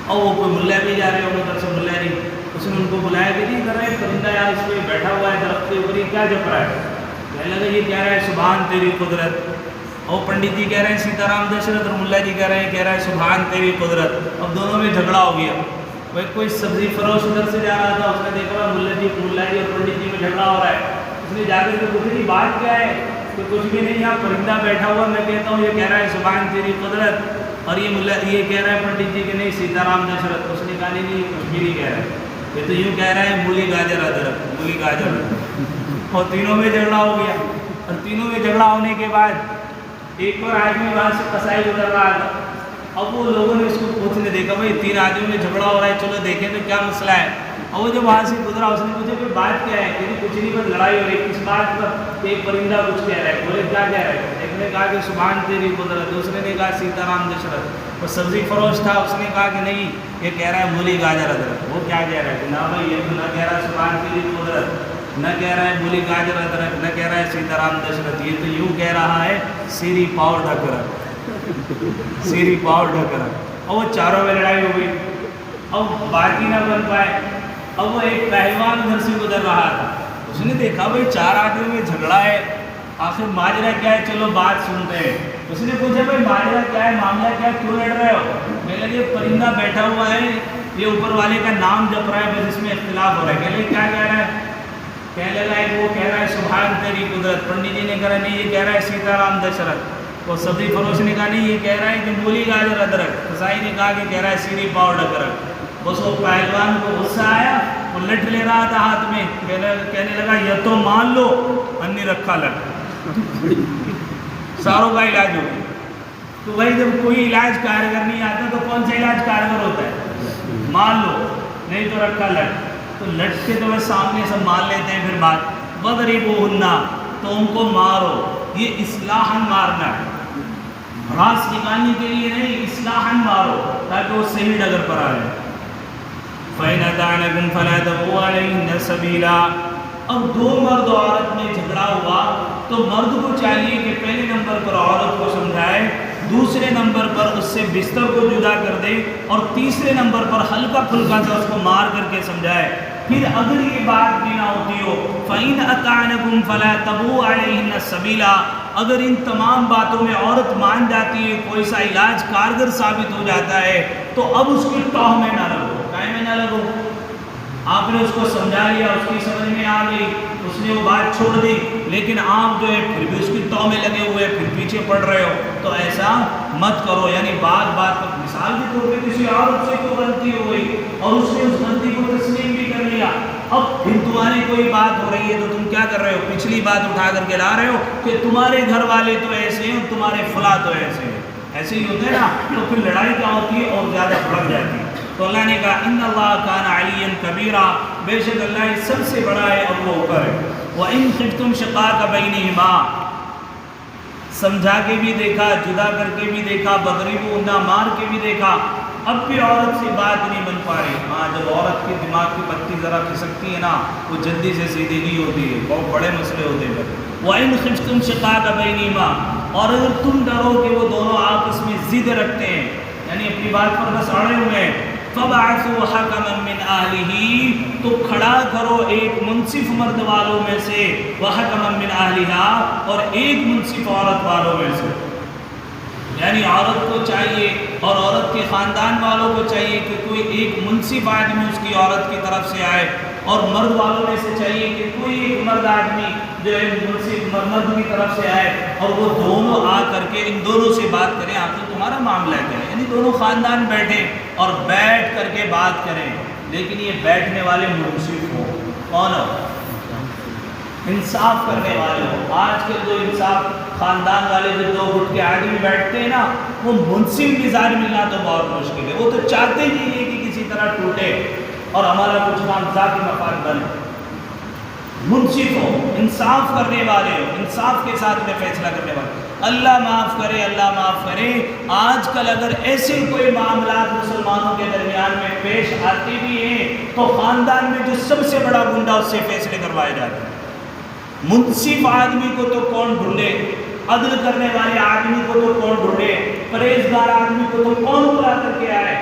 اور وہ کوئی ملا بھی جا رہے ہو ادھر سے ملا نہیں، اس نے ان کو بلایا کہ جی کر رہا ہے پرندہ یار اس پہ بیٹھا ہوا ہے درخت کے اوپر، یہ کیا جپ رہا ہے؟ کہنے لگا یہ کہہ رہا ہے سبحان تیری قدرت. اور پنڈت جی کہہ رہے ہیں سیتا رام دشرتھ، اور ملا جی کہہ رہا ہے سبحان تیری قدرت. اب دونوں میں جھگڑا ہو گیا. وہ کوئی سبزی فروش ادھر سے جا رہا تھا، اس نے دیکھا ملا جی اور پنڈت جی میں جھگڑا ہو رہا ہے. اس نے جا کر کے پوچھا جی بات کیا ہے؟ کہ کچھ بھی نہیں، یہاں پرندہ بیٹھا ہوا میں کہتا ہوں یہ کہہ رہا ہے سبحان تیری قدرت، اور یہ ملا یہ کہہ رہا ہے پنڈت جی کہ نہیں سیتا رام دشرتھ. اس نے کہا نہیں کچھ بھی نہیں کہہ رہا ہے، یہ تو یوں کہہ رہا ہے مولی گاجر ادرک، مولی گاجر. اور تینوں میں جھگڑا ہو گیا. اور تینوں میں جھگڑا ہونے کے بعد ایک اور آدمی وہاں سے قصائی گزر رہا تھا. اب وہ لوگوں نے اس کو پوچھنے دیکھا بھائی تین آدمیوں میں جھگڑا ہو رہا ہے، چلو دیکھیں تو کیا مسئلہ ہے. اور وہ جب وہاں سے گزرا اس نے پوچھا کہ بات کیا ہے؟ کہ کچھ نہیں بس لڑائی ہو رہی ہے. کس بات پر؟ ایک پرندہ کچھ کہہ رہا ہے. بولے کیا کہہ رہا ہے؟ ایک نے کہا کہ سبحان تیری قدرت، دوسرے نے کہا سیتا رام دشرتھ. وہ سبزی فروش تھا، اس نے کہا کہ نہیں یہ کہہ رہا ہے مولی گاجر ادرک. وہ کیا کہہ رہا ہے کہ نہ بھائی یہ تو نہ کہہ رہا ہے سبحان تیری قدرت، نہ کہہ رہا ہے مولی گاجر ادرک، نہ کہہ رہا ہے سیتا رام دشرتھ، یہ تو یوں کہہ رہا ہے سیری پاؤ ڈھکر، سیری پاؤ ڈھکر. اور وہ چاروں میں لڑائی ہو گئی. اب بات ہی نہ بن پائے. اب وہ ایک پہلوان ادھر سے گزر رہا تھا، اس نے دیکھا بھائی چار آدمیوں میں جھگڑا ہے، آخر ماجرا کیا ہے، چلو بات سنتے ہیں. اس نے پوچھا بھائی ماجرا کیا ہے، معاملہ کیا ہے، کیوں لڑ رہے ہو؟ میں لگے پرندہ بیٹھا ہوا ہے، یہ اوپر والے کا نام جپ رہا ہے، بس اس میں اختلاف ہو رہا ہے. کہہ لگے کیا کہہ رہا ہے؟ کہنے لگا ہے کہ وہ کہہ رہا ہے سبحان تیری قدرت. پنڈت جی نے کہا نہیں یہ کہہ رہا ہے سیتا رام دشرتھ. وہ سبزی فروش نے کہا نہیں یہ کہہ رہا ہے کہ مولی گاجر ادرک. قصائی نے کہا کہ کہہ رہا ہے سیری پاؤ ڈھکر. بس وہ پہلوان کو غصہ آیا، وہ لٹ لے رہا تھا ہاتھ میں، کہنے لگا یہ تو مان لو انی رکھا لٹ. ساروں کا علاج ہو گیا. تو بھائی جب کوئی علاج کارگر نہیں آتا تو کون سا علاج کارگر ہوتا ہے؟ مان لو، نہیں تو رکھا لٹ. تو لٹ کے تو بس سامنے سب مان لیتے ہیں. پھر بات وَضْرِبُوهُنَّ، تو ان کو مارو. یہ اصلاحاً مارنا ہے، راست نکالنے کے لیے نہیں، اصلاحاً مارو تاکہ وہ صحیح ڈگر پر آ جائے. فَإِنْ أَطَعْنَكُمْ فَلَا تَبْغُوا عَلَيْهِنَّ سَبِيلًا. اب دو مرد و عورت میں جھگڑا ہوا تو مرد کو چاہیے کہ پہلے نمبر پر عورت کو سمجھائے، دوسرے نمبر پر اس سے بستر کو جدا کر دے، اور تیسرے نمبر پر ہلکا پھلکا سا اس کو مار کر کے سمجھائے. پھر اگر یہ بات بھی نہ ہوتی ہو فَإِنْ أَطَعْنَكُمْ فَلَا تَبْغُوا عَلَيْهِنَّ سَبِيلًا، اگر ان تمام باتوں میں عورت مان جاتی ہے، کوئی سا علاج کارگر ثابت ہو جاتا ہے، تو اب اس کی ٹاہ میں نہ لگو، کائیں میں نہ لگو. آپ نے اس کو سمجھا لیا، اس کی سمجھ میں آ گئی، اس نے وہ بات چھوڑ دی، لیکن آپ جو ہے پھر بھی اس کی ٹاہ میں لگے ہوئے، پھر پیچھے پڑ رہے ہو. تو ایسا مت کرو. یعنی بات بات پر مثال کے طور پہ کسی عورت سے کوئی غلطی ہو گئی اور اس نے اس غلطی کو تسلیم بھی کر لیا، اب پھر تمہاری کوئی بات ہو رہی ہے تو تم کیا کر رہے ہو؟ پچھلی بات اٹھا کر کے لا رہے ہو کہ تمہارے گھر والے تو ایسے ہیں اور تمہارے فلاں تو ایسے ہیں. ایسے ہی ہوتے ہیں نا. تو پھر لڑائی کیا ہوتی ہے اور زیادہ بڑھ جاتی ہے. تو اللہ نے کہا ان اللہ کان علیٰ کبیرا، بے شک اللہ سب سے بڑا ہے اور وہ اوپر ہے. وَإِنْ خِفْتُمْ شِقَاقَ بَيْنِهِمَا، سمجھا کے بھی دیکھا، جدا کر کے بھی دیکھا، وَاضْرِبُوهُنَّ مار کے بھی دیکھا، اب بھی عورت سے بات نہیں بن پا رہی. ہاں جب عورت کے دماغ کی بتی ذرا کھسکتی ہے نا، وہ جلدی سے سیدھی نہیں ہوتی ہے، بہت بڑے مسئلے ہوتے ہیں. وَإِنْ خِفْتُمْ شِقَاقَ بَيْنِهِمَا، اور اگر تم ڈرو کہ وہ دونوں آپس میں ضد رکھتے ہیں، یعنی اپنی بات پر بس اڑے ہوئے ہیں، فَبَعَثُوا حَكَمًا مِّنْ أَهْلِهِ، تو کھڑا کرو ایک منصف مرد والوں میں سے، وَحَكَمًا مِّنْ أَهْلِهَا، اور ایک منصف عورت والوں میں سے. یعنی عورت کو چاہیے اور عورت کے خاندان والوں کو چاہیے کہ کوئی ایک منصف آدمی اس کی عورت کی طرف سے آئے، اور مرد والوں میں سے چاہیے کہ کوئی ایک مرد آدمی جو ہے منصف مرد کی طرف سے آئے، اور وہ دونوں آ کر کے ان دونوں سے بات کریں. آپ تو تمہارا معاملہ کیا ہے؟ یعنی دونوں خاندان بیٹھیں اور بیٹھ کر کے بات کریں، لیکن یہ بیٹھنے والے منصف ہو. کون ہو؟ انصاف کرنے والے ہو. آج کل جو انصاف خاندان والے جو دو گٹ کے آدمی بیٹھتے ہیں نا، وہ منصف مزاج ملنا تو بہت مشکل ہے. وہ تو چاہتے ہی نہیں کہ کسی طرح ٹوٹے. اور ہمارا کچھ کام ذاتی مفاد بنے. منصف ہو، انصاف کرنے والے ہو، انصاف کے ساتھ میں فیصلہ کرنے والے. اللہ معاف کرے، اللہ معاف کرے. آج کل اگر ایسے کوئی معاملات مسلمانوں کے درمیان میں پیش آتے بھی ہیں تو خاندان میں جو سب سے بڑا گنڈا اس سے فیصلے کروائے جاتے ہیں. منصف آدمی کو تو کون ڈھونڈے، عدل کرنے والے آدمی کو تو کون ڈھونڈے، پرہیزگار آدمی کو تو کون بلا کر کے آئے.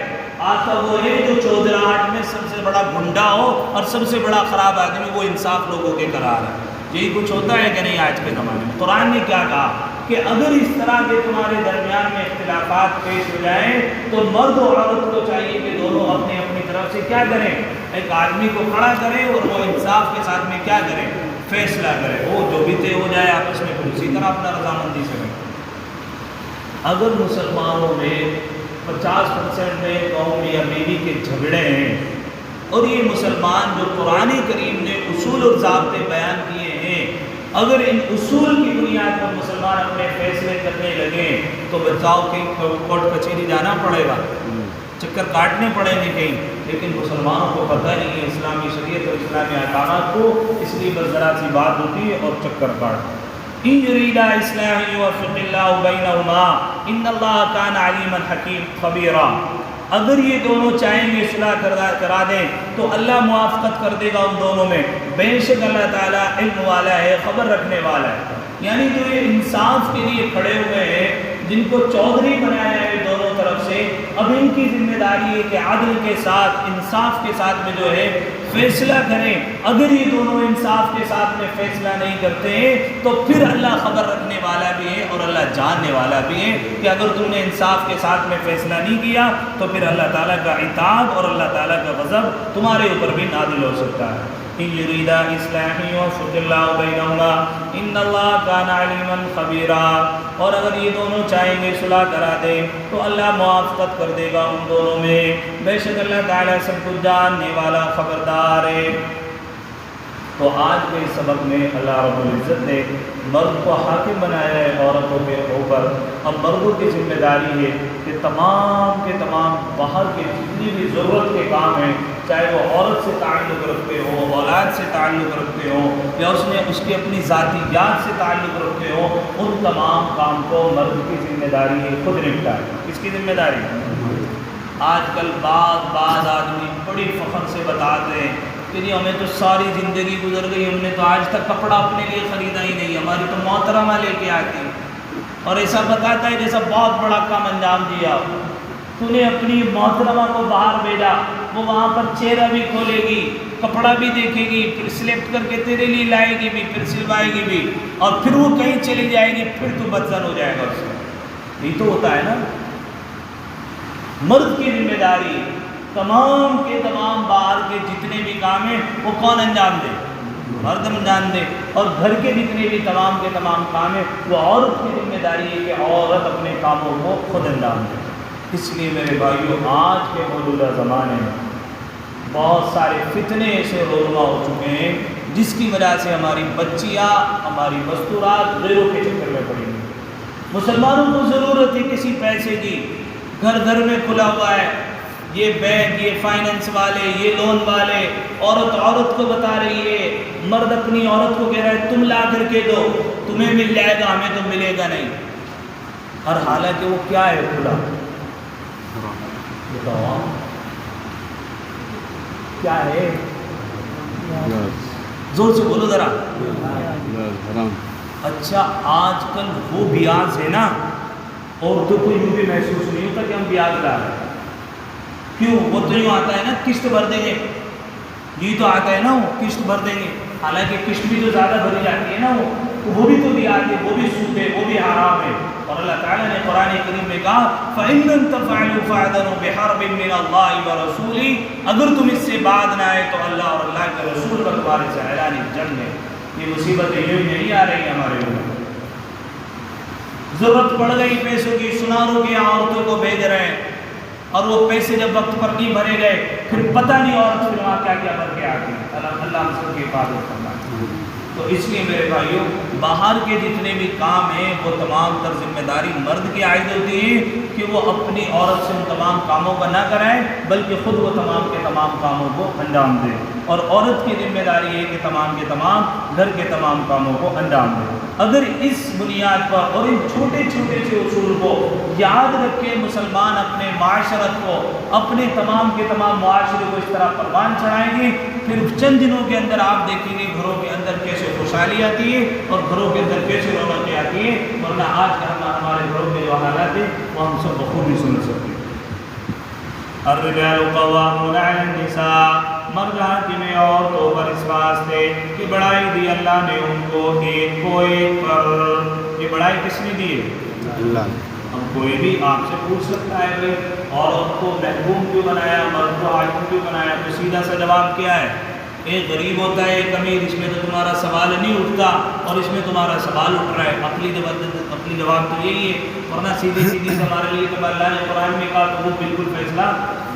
آتا وہ ہے جو چودراہٹ میں سب سے بڑا گنڈا ہو اور سب سے بڑا خراب آدمی وہ انصاف لوگوں کے قرار ہے. یہی کچھ ہوتا ہے کہ نہیں آج کے زمانے میں؟ قرآن نے کیا کہا کہ اگر اس طرح کے تمہارے درمیان میں اختلافات پیش ہو جائیں تو مرد و عورت کو چاہیے کہ دونوں اپنی اپنی طرف سے کیا کریں، ایک آدمی کو کھڑا کریں اور وہ انصاف کے ساتھ میں کیا کریں، فیصلہ کرے. وہ جو بھی طے ہو جائے آپس میں پھر اسی طرح اپنا رضامندی سے کریں. اگر مسلمانوں میں 50% میں قوم یا بیوی کے جھگڑے ہیں اور یہ مسلمان جو قرآن کریم نے اصول اور ضابطے بیان کیے ہیں، اگر ان اصول کی بنیاد پر مسلمان اپنے فیصلے کرنے لگیں تو بچاؤ کہیں کورٹ کچہری جانا پڑے گا، چکر کاٹنے پڑیں گے کہیں. لیکن مسلمانوں کو پتہ نہیں ہے اسلامی شریعت اور اسلامی احکامات کو، اس لیے بس ذرا سی بات ہوتی ہے اور چکر کاٹ. ان یریدا اصلاحا یوفق اللہ بینہما ان اللہ کان علیما حکیم خبیرا. اگر یہ دونوں چاہیں گے صلح کرا دیں تو اللہ موافقت کر دے گا ان دونوں میں. بے شک اللہ تعالیٰ علم والا ہے، خبر رکھنے والا ہے. یعنی جو یہ انصاف کے لیے کھڑے ہوئے ہیں، جن کو چودھری بنایا ہے دونوں طرف سے، اب ان کی ذمہ داری ہے کہ عدل کے ساتھ انصاف کے ساتھ میں جو ہے فیصلہ کریں. اگر یہ دونوں انصاف کے ساتھ میں فیصلہ نہیں کرتے ہیں تو پھر اللہ خبر رکھنے والا بھی ہے اور اللہ جاننے والا بھی ہے کہ اگر تم نے انصاف کے ساتھ میں فیصلہ نہیں کیا تو پھر اللہ تعالیٰ کا عتاب اور اللہ تعالیٰ کا غضب تمہارے اوپر بھی نازل ہو سکتا ہے. ان یریدا اصلاحا یوفق اللہ بینہما ان اللہ کان علیما خبیرا. اور اگر یہ دونوں چاہیں گے صلح کرا دیں تو اللہ موافقت کر دے گا ان دونوں میں. بے شک اللہ تعالیٰ سب کچھ جاننے والا خبردار ہے. تو آج کے اس سبق میں اللہ رب العزت نے مرد کو حاکم بنایا ہے عورتوں کے اوپر. اب مردوں کی ذمہ داری ہے کہ تمام کے تمام باہر کے جتنی بھی ضرورت کے کام ہیں، چاہے وہ عورت سے تعلق رکھتے ہوں، اولاد سے تعلق رکھتے ہوں یا اس کی اپنی ذاتیات سے تعلق رکھتے ہوں، ان تمام کام کو مرد کی ذمہ داری ہے خود نپٹائے. کس کی ذمہ داری؟ آج کل بعض آدمی بڑی فخر سے بتاتے ہیں کہ جی ہمیں تو ساری زندگی گزر گئی، ہم نے تو آج تک کپڑا اپنے لیے خریدا ہی نہیں، ہماری تو محترمہ لے کے آتی. اور ایسا بتاتا ہے جیسا بہت بڑا کام انجام دیا. تو نے اپنی محترمہ کو باہر بھیجا، وہ وہاں پر چہرہ بھی کھولے گی، کپڑا بھی دیکھے گی، پھر سلیکٹ کر کے تیرے لیے لائے گی بھی، پھر سلوائے گی بھی، اور پھر وہ کہیں چلی جائے گی، پھر تو بدزن ہو جائے گا اس سے. یہی تو ہوتا ہے نا. مرد کی ذمہ داری تمام کے تمام باہر کے جتنے بھی کام ہیں وہ کون انجام دے؟ مرد انجام دے. اور گھر کے جتنے بھی تمام کے تمام کام ہیں وہ عورت کی ذمہ داری ہے کہ عورت اپنے کاموں کو خود انجام دے. اس لیے میرے بھائیوں آج کے موجودہ زمانے میں بہت سارے فتنے ایسے رونما ہو چکے ہیں جس کی وجہ سے ہماری بچیاں، ہماری مستورات غیروں کے چکر میں پڑی ہیں. مسلمانوں کو ضرورت ہے کسی پیسے کی، گھر گھر میں کھلا ہوا ہے، یہ بینک، یہ فائننس والے، یہ لون والے، عورت کو بتا رہی ہے، مرد اپنی عورت کو کہہ رہا ہے تم لا کر کے دو، تمہیں مل جائے گا، ہمیں تو ملے گا نہیں. اور حالانکہ وہ کیا ہے کھلا؟ بتاؤ کیا ہے؟ زور سے بولو ذرا. اچھا آج کل وہ بیاض ہے نا، عورتوں کو یوں بھی محسوس نہیں ہوتا کہ ہم بیاض لا رہے ہیں. کیوں؟ وہ تو یوں آتا ہے نا قسط بھر دیں گے، یہ تو آتا ہے نا وہ قسط بھر دیں گے. حالانکہ قسط بھی جو زیادہ بھری جاتی ہے نا وہ بھی تو بیاض ہے، وہ بھی سود ہے، وہ بھی حرام ہے. اور اللہ تعالیٰ نے قرآن کریم میں کہا فَإِن لَّمْ تَفْعَلُوا فَأْذَنُوا بِحَرْبٍ مِّنَ اللَّهِ وَرَسُولِهِ. اگر تم اس سے بعد نہ آئے تو اللہ اور اللہ کے رسول کا تمہارے سے اعلان جنگ ہے. یہ مصیبتیں یوں نہیں آ رہی ہمارے اوپر. ضرورت پڑ گئی پیسوں کی، سناروں کی عورتوں کو بھیج رہے ہیں، اور وہ پیسے جب وقت پر نہیں بھرے گئے پھر پتہ نہیں عورت پھر وہاں کیا کیا بھر کے آتی. اللہ ہم سب کی حفاظت فرمائے. تو اس لیے میرے بھائیوں باہر کے جتنے بھی کام ہیں وہ تمام تر ذمہ داری مرد کی عائد ہوتی ہے کہ وہ اپنی عورت سے ان تمام کاموں کو نہ کرائیں بلکہ خود وہ تمام کے تمام کاموں کو انجام دے، اور عورت کی ذمہ داری ہے کہ تمام کے تمام گھر کے تمام کاموں کو انجام دے۔ اگر اس بنیاد پر اور ان چھوٹے چھوٹے سے اصول کو یاد رکھ کے مسلمان اپنے معاشرت کو، اپنے تمام کے تمام معاشرے کو اس طرح پروان چڑھائیں گے، پھر چند دنوں کے اندر آپ دیکھیں گے گھروں کے اندر کیسے خوشحالی آتی ہے اور گھروں کے اندر کیسے رونقیں آتی ہیں، ورنہ آج کا ہمارے گھروں کے جو حالات ہیں وہ ہم سب بخوبی سمجھ سکتے ہیں۔ الرجال قوامون علی النساء، مرد حاکم ہیں عورتوں پر اس واسطے کہ بڑائی دی اللہ نے ان کو ایک پر۔ یہ بڑائی کس نے دی ہے؟ اللہ۔ اب کوئی بھی آپ سے پوچھ سکتا ہے بھائی عورت کو محکوم کیوں بنایا، مرد کو حاکم کیوں بنایا؟ تو سیدھا سا جواب کیا ہے؟ ایک غریب ہوتا ہے ایک امیر، اس میں تو تمہارا سوال نہیں اٹھتا اور اس میں تمہارا سوال اٹھ رہا ہے۔ عقلی جواب تو یہی ہے، ورنہ سیدھی سے ہمارے لیے جب اللہ نے قرآن میں کہا تو وہ بالکل فیصلہ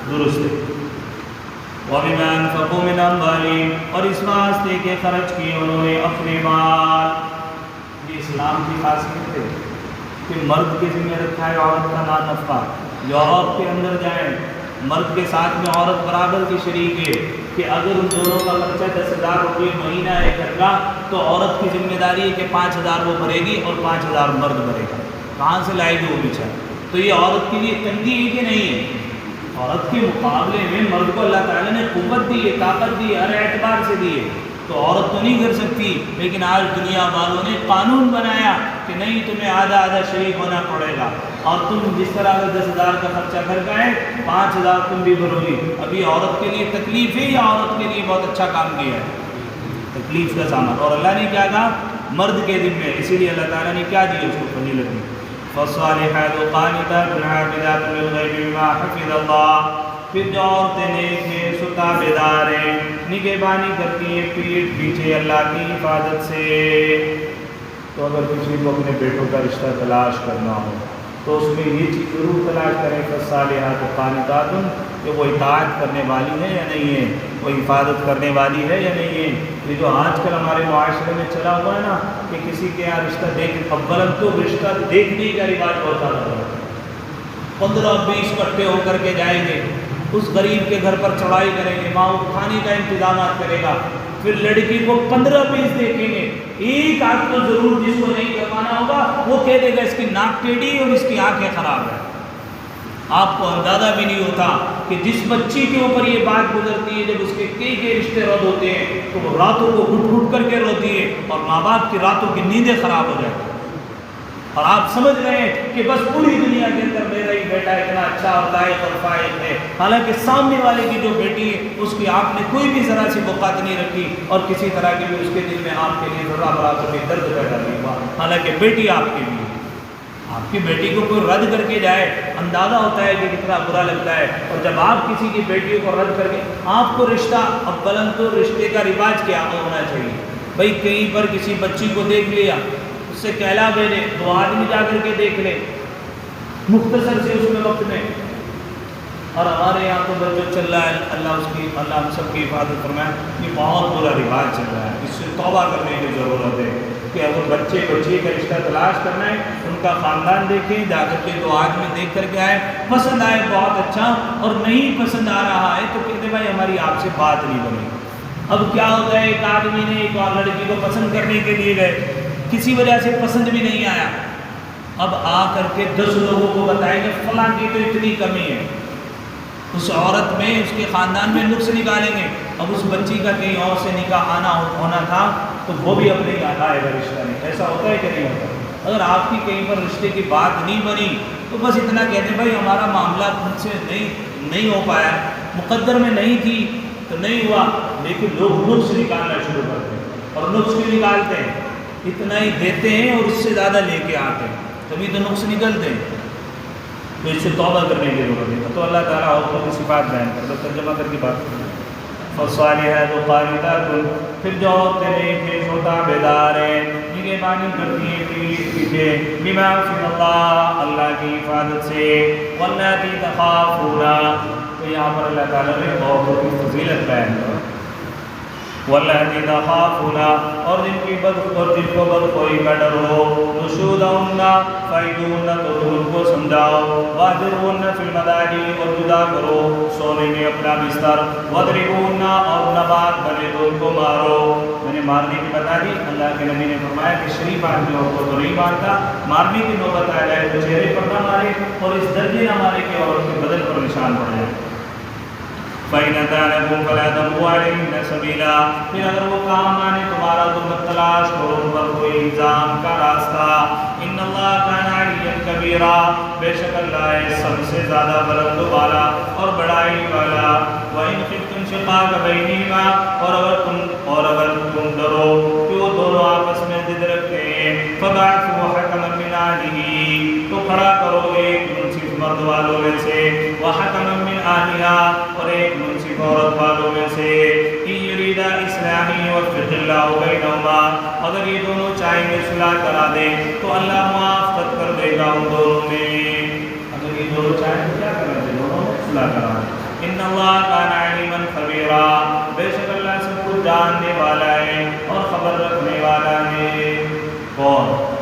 درست ہے۔ وَبِمَا أَنفَقُوا مِنْ أَمْوَالِهِمْ، اور اس واسطے کہ خرچ کیے انہوں نے اپنے مال۔ یہ اسلام کی خاصیت ہے کہ مرد کے ذمہ رکھا ہے عورت کا نان نفقہ۔ یورپ کے اندر جائیں، مرد کے ساتھ میں عورت برابر کی شریک ہے کہ اگر ان دونوں کا خرچہ 10,000 روپئے مہینہ ہے گھر کا، تو عورت کی ذمہ داری ہے کہ 5,000 وہ بھرے گی اور 5,000 مرد بھرے گا۔ کہاں سے لائے گی وہ بیچارہ؟ تو یہ عورت کے لیے تنگی ہے کہ نہیں ہے؟ عورت کے مقابلے میں مرد کو اللہ تعالیٰ نے قوت دی ہے، طاقت دی ہے، ہر اعتبار سے دی ہے، تو عورت تو نہیں کر سکتی۔ لیکن آج دنیا والوں نے قانون بنایا کہ نہیں، تمہیں آدھا آدھا شریک ہونا پڑے گا، اور تم جس طرح 10,000 کا خرچہ گھر کا ہے 5,000 تم بھی بھرو گی۔ ابھی عورت کے لیے تکلیف ہے یا عورت کے لیے بہت اچھا کام کیا ہے؟ تکلیف کا سامان۔ اور اللہ نے کیا کہا؟ مرد کے ذمے، اسی لیے اللہ تعالیٰ نے کیا دی اس کو فضیلت دی۔ فالصالحات قانتات عابدات للغیب بما حفظ اللہ، پھر جو عورتیں نیک ہیں سو تابعدار ہیں، نگہبانی کرتی ہیں پیٹھ پیچھے اللہ کی حفاظت سے۔ تو اگر کسی کو اپنے بیٹوں کا رشتہ تلاش کرنا ہو تو اس میں یہ چیز ضرور تلاش کریں فالصالحات قانتات، کہ وہ اطاعت کرنے والی ہے یا نہیں ہے، وہ حفاظت کرنے والی ہے یا نہیں ہے۔ یہ جو آج کل ہمارے معاشرے میں چلا ہوا ہے نا کہ کسی کے یہاں رشتہ دیکھ، اولاً تو رشتہ دیکھنے کا رواج بہت زیادہ ہے، 15-20 اکٹھے ہو کر کے جائیں گے، اس غریب کے گھر پر چڑھائی کریں گے، وہاں وہ کھانے کا انتظامات کرے گا، پھر لڑکی کو 15-20 دیکھیں گے، ایک آدھ تو ضرور جس کو نہیں کروانا ہوگا وہ کہہ دے گا اس کی ناک ٹیڑھی اور اس کی آنکھیں خراب ہیں۔ آپ کو اندازہ بھی نہیں ہوتا کہ جس بچی کے اوپر یہ بات گزرتی ہے، جب اس کے کئی رشتے رد ہوتے ہیں تو وہ راتوں کو گھٹ گھٹ کر کے روتی ہے اور ماں باپ کی راتوں کی نیندیں خراب ہو جاتی ہیں، اور آپ سمجھ رہے ہیں کہ بس پوری دنیا کے اندر میرا ہی بیٹا اتنا اچھا اور لائق اور فائق ہے، حالانکہ سامنے والے کی جو بیٹی ہے اس کی آپ نے کوئی بھی ذرا سی وقت نہیں رکھی اور کسی طرح کی بھی اس کے دل میں آپ کے لیے ذرا برابر بھی درد پیدا نہیں ہوا، حالانکہ بیٹی آپ کی بھی ہے۔ آپ کی بیٹی کو کوئی رد کر کے جائے، اندازہ ہوتا ہے کہ کتنا برا لگتا ہے، اور جب آپ کسی کی بیٹی کو رد کر کے، آپ کو رشتہ، اولاً تو رشتے کا رواج کیا ہونا چاہیے؟ بھائی کہیں پر کسی بچی کو دیکھ لیا، اس سے کہلا بھیجے، 2 آدمی جا کر کے دیکھ لے مختصر سے اس میں وقت میں، اور ہمارے یہاں تو بس جو چل رہا ہے اللہ ہم سب کی حفاظت فرمائے، یہ بہت برا رواج چل رہا ہے، اس سے توبہ کرنے کی ضرورت ہے کہ اگر بچے کا رشتہ تلاش کرنا ہے، ان کا خاندان دیکھیں، جا کر کے 2 آدمی دیکھ کر کے آئے، پسند آئے بہت اچھا، اور نہیں پسند آ رہا ہے تو کہتے بھائی ہماری آپ سے بات نہیں بنی۔ اب کیا ہوتا ہے، ایک آدمی نے ایک اور لڑکی کو پسند کرنے کے لیے گئے، کسی وجہ سے پسند بھی نہیں آیا، اب آ کر کے 10 لوگوں کو بتائیں گے فلاں کی تو اتنی کمی ہے، اس عورت میں اس کے خاندان میں نقص نکالیں گے، اب اس بچی کا کہیں اور سے نکاح ہونا تھا تو وہ بھی اپنے ہی آئے گا رشتہ نہیں۔ ایسا ہوتا ہے کہ نہیں ہوتا؟ اگر آپ کی کہیں پر رشتے کی بات نہیں بنی تو بس اتنا کہتے ہیں بھائی ہمارا معاملہ ان سے نہیں ہو پایا، مقدر میں نہیں تھی تو نہیں ہوا، لیکن لوگ نقص نکالنا شروع کرتے ہیں، اور نقص بھی نکالتے ہیں، اتنا ہی دیتے ہیں اور اس سے زیادہ لے کے آتے ہیں، تبھی تو نقص نکلتے ہیں، تو اس سے توبہ کرنے کی ضرورت ہے۔ تو اللہ تعالیٰ عورتوں کی صفات بیان کر دو، ترجمہ کر کے بات کریں۔ فالصالحات قانتات، پھر جو عورتیں نیک ہیں سو تابعدار ہیں، نگہبانی کرتی ہیں پیچھے بما حفظ اللہ، اللہ کی حفاظت سے، واللاتی تخافون، تو یہاں پر اللہ تعالیٰ نے عورتوں کی فضیلت بیان کر، واللاتي تخافون اور جن کو بدخوئی کا ڈر ہو نشوزہن فعظوہن تو تم ان کو سمجھاؤ واہجروہن فی المضاجع اور جدا کرو سونے میں اپنا بستر واضربوہن اور نبات بنے تو ان کو مارو. میں نے مارنے کی بتا دی. اللہ کے نبی نے فرمایا کہ شریف آدمی عورت کو تو نہیں مارتا, مارنے کی نوبت آ جائے تو چہرے پر نہ مارے اور اس درجے نہ مارے کہ عورت کے بدن پر نشان پڑ جائے. فَإِنْ أَطَعْنَكُمْ فَلَا تَبْغُوا عَلَيْهِنَّ سَبِيلًا پھر اگر وہ کام آنے تمہارا تو مت تلاش کرو ان پر کوئی الزام کا راستہ. إِنَّ اللَّهَ كَانَ عَلِيًّا كَبِيرًا بے شک اللہ ہے سب سے زیادہ بلند والا اور بڑائی والا. وَإِنْ خِفْتُمْ شِقَاقَ بَيْنِهِمَا اور اگر تم ڈرو کہ وہ دونوں آپس میں ضد رکھتے ہیں فَبَعْثُوا حَكَمًا مِنْ أَهْلِهِ تو کھڑا کرو ایک منصف مرد والوں میں سے وَحَكَمًا مِنْ أَهْلِهَا اور ایک منصف عورت والوں میں سے. إِنْ يُرِيدَا إِصْلَاحًا يُوَفِّقِ اللَّهُ بَيْنَهُمَا اگر یہ دونوں چاہیں گے صلح کرا دیں تو اللہ موافقت کر دے گا ان دونوں میں. اگر یہ دونوں چاہیں تو کیا کرا دیں, دونوں صلح کرا دیں. إِنَّ اللَّهَ كَانَ عَلِيمًا خَبِيرًا بے شک اللہ سب کچھ جاننے والا ہے اور خبر رکھنے والا ہے. کون؟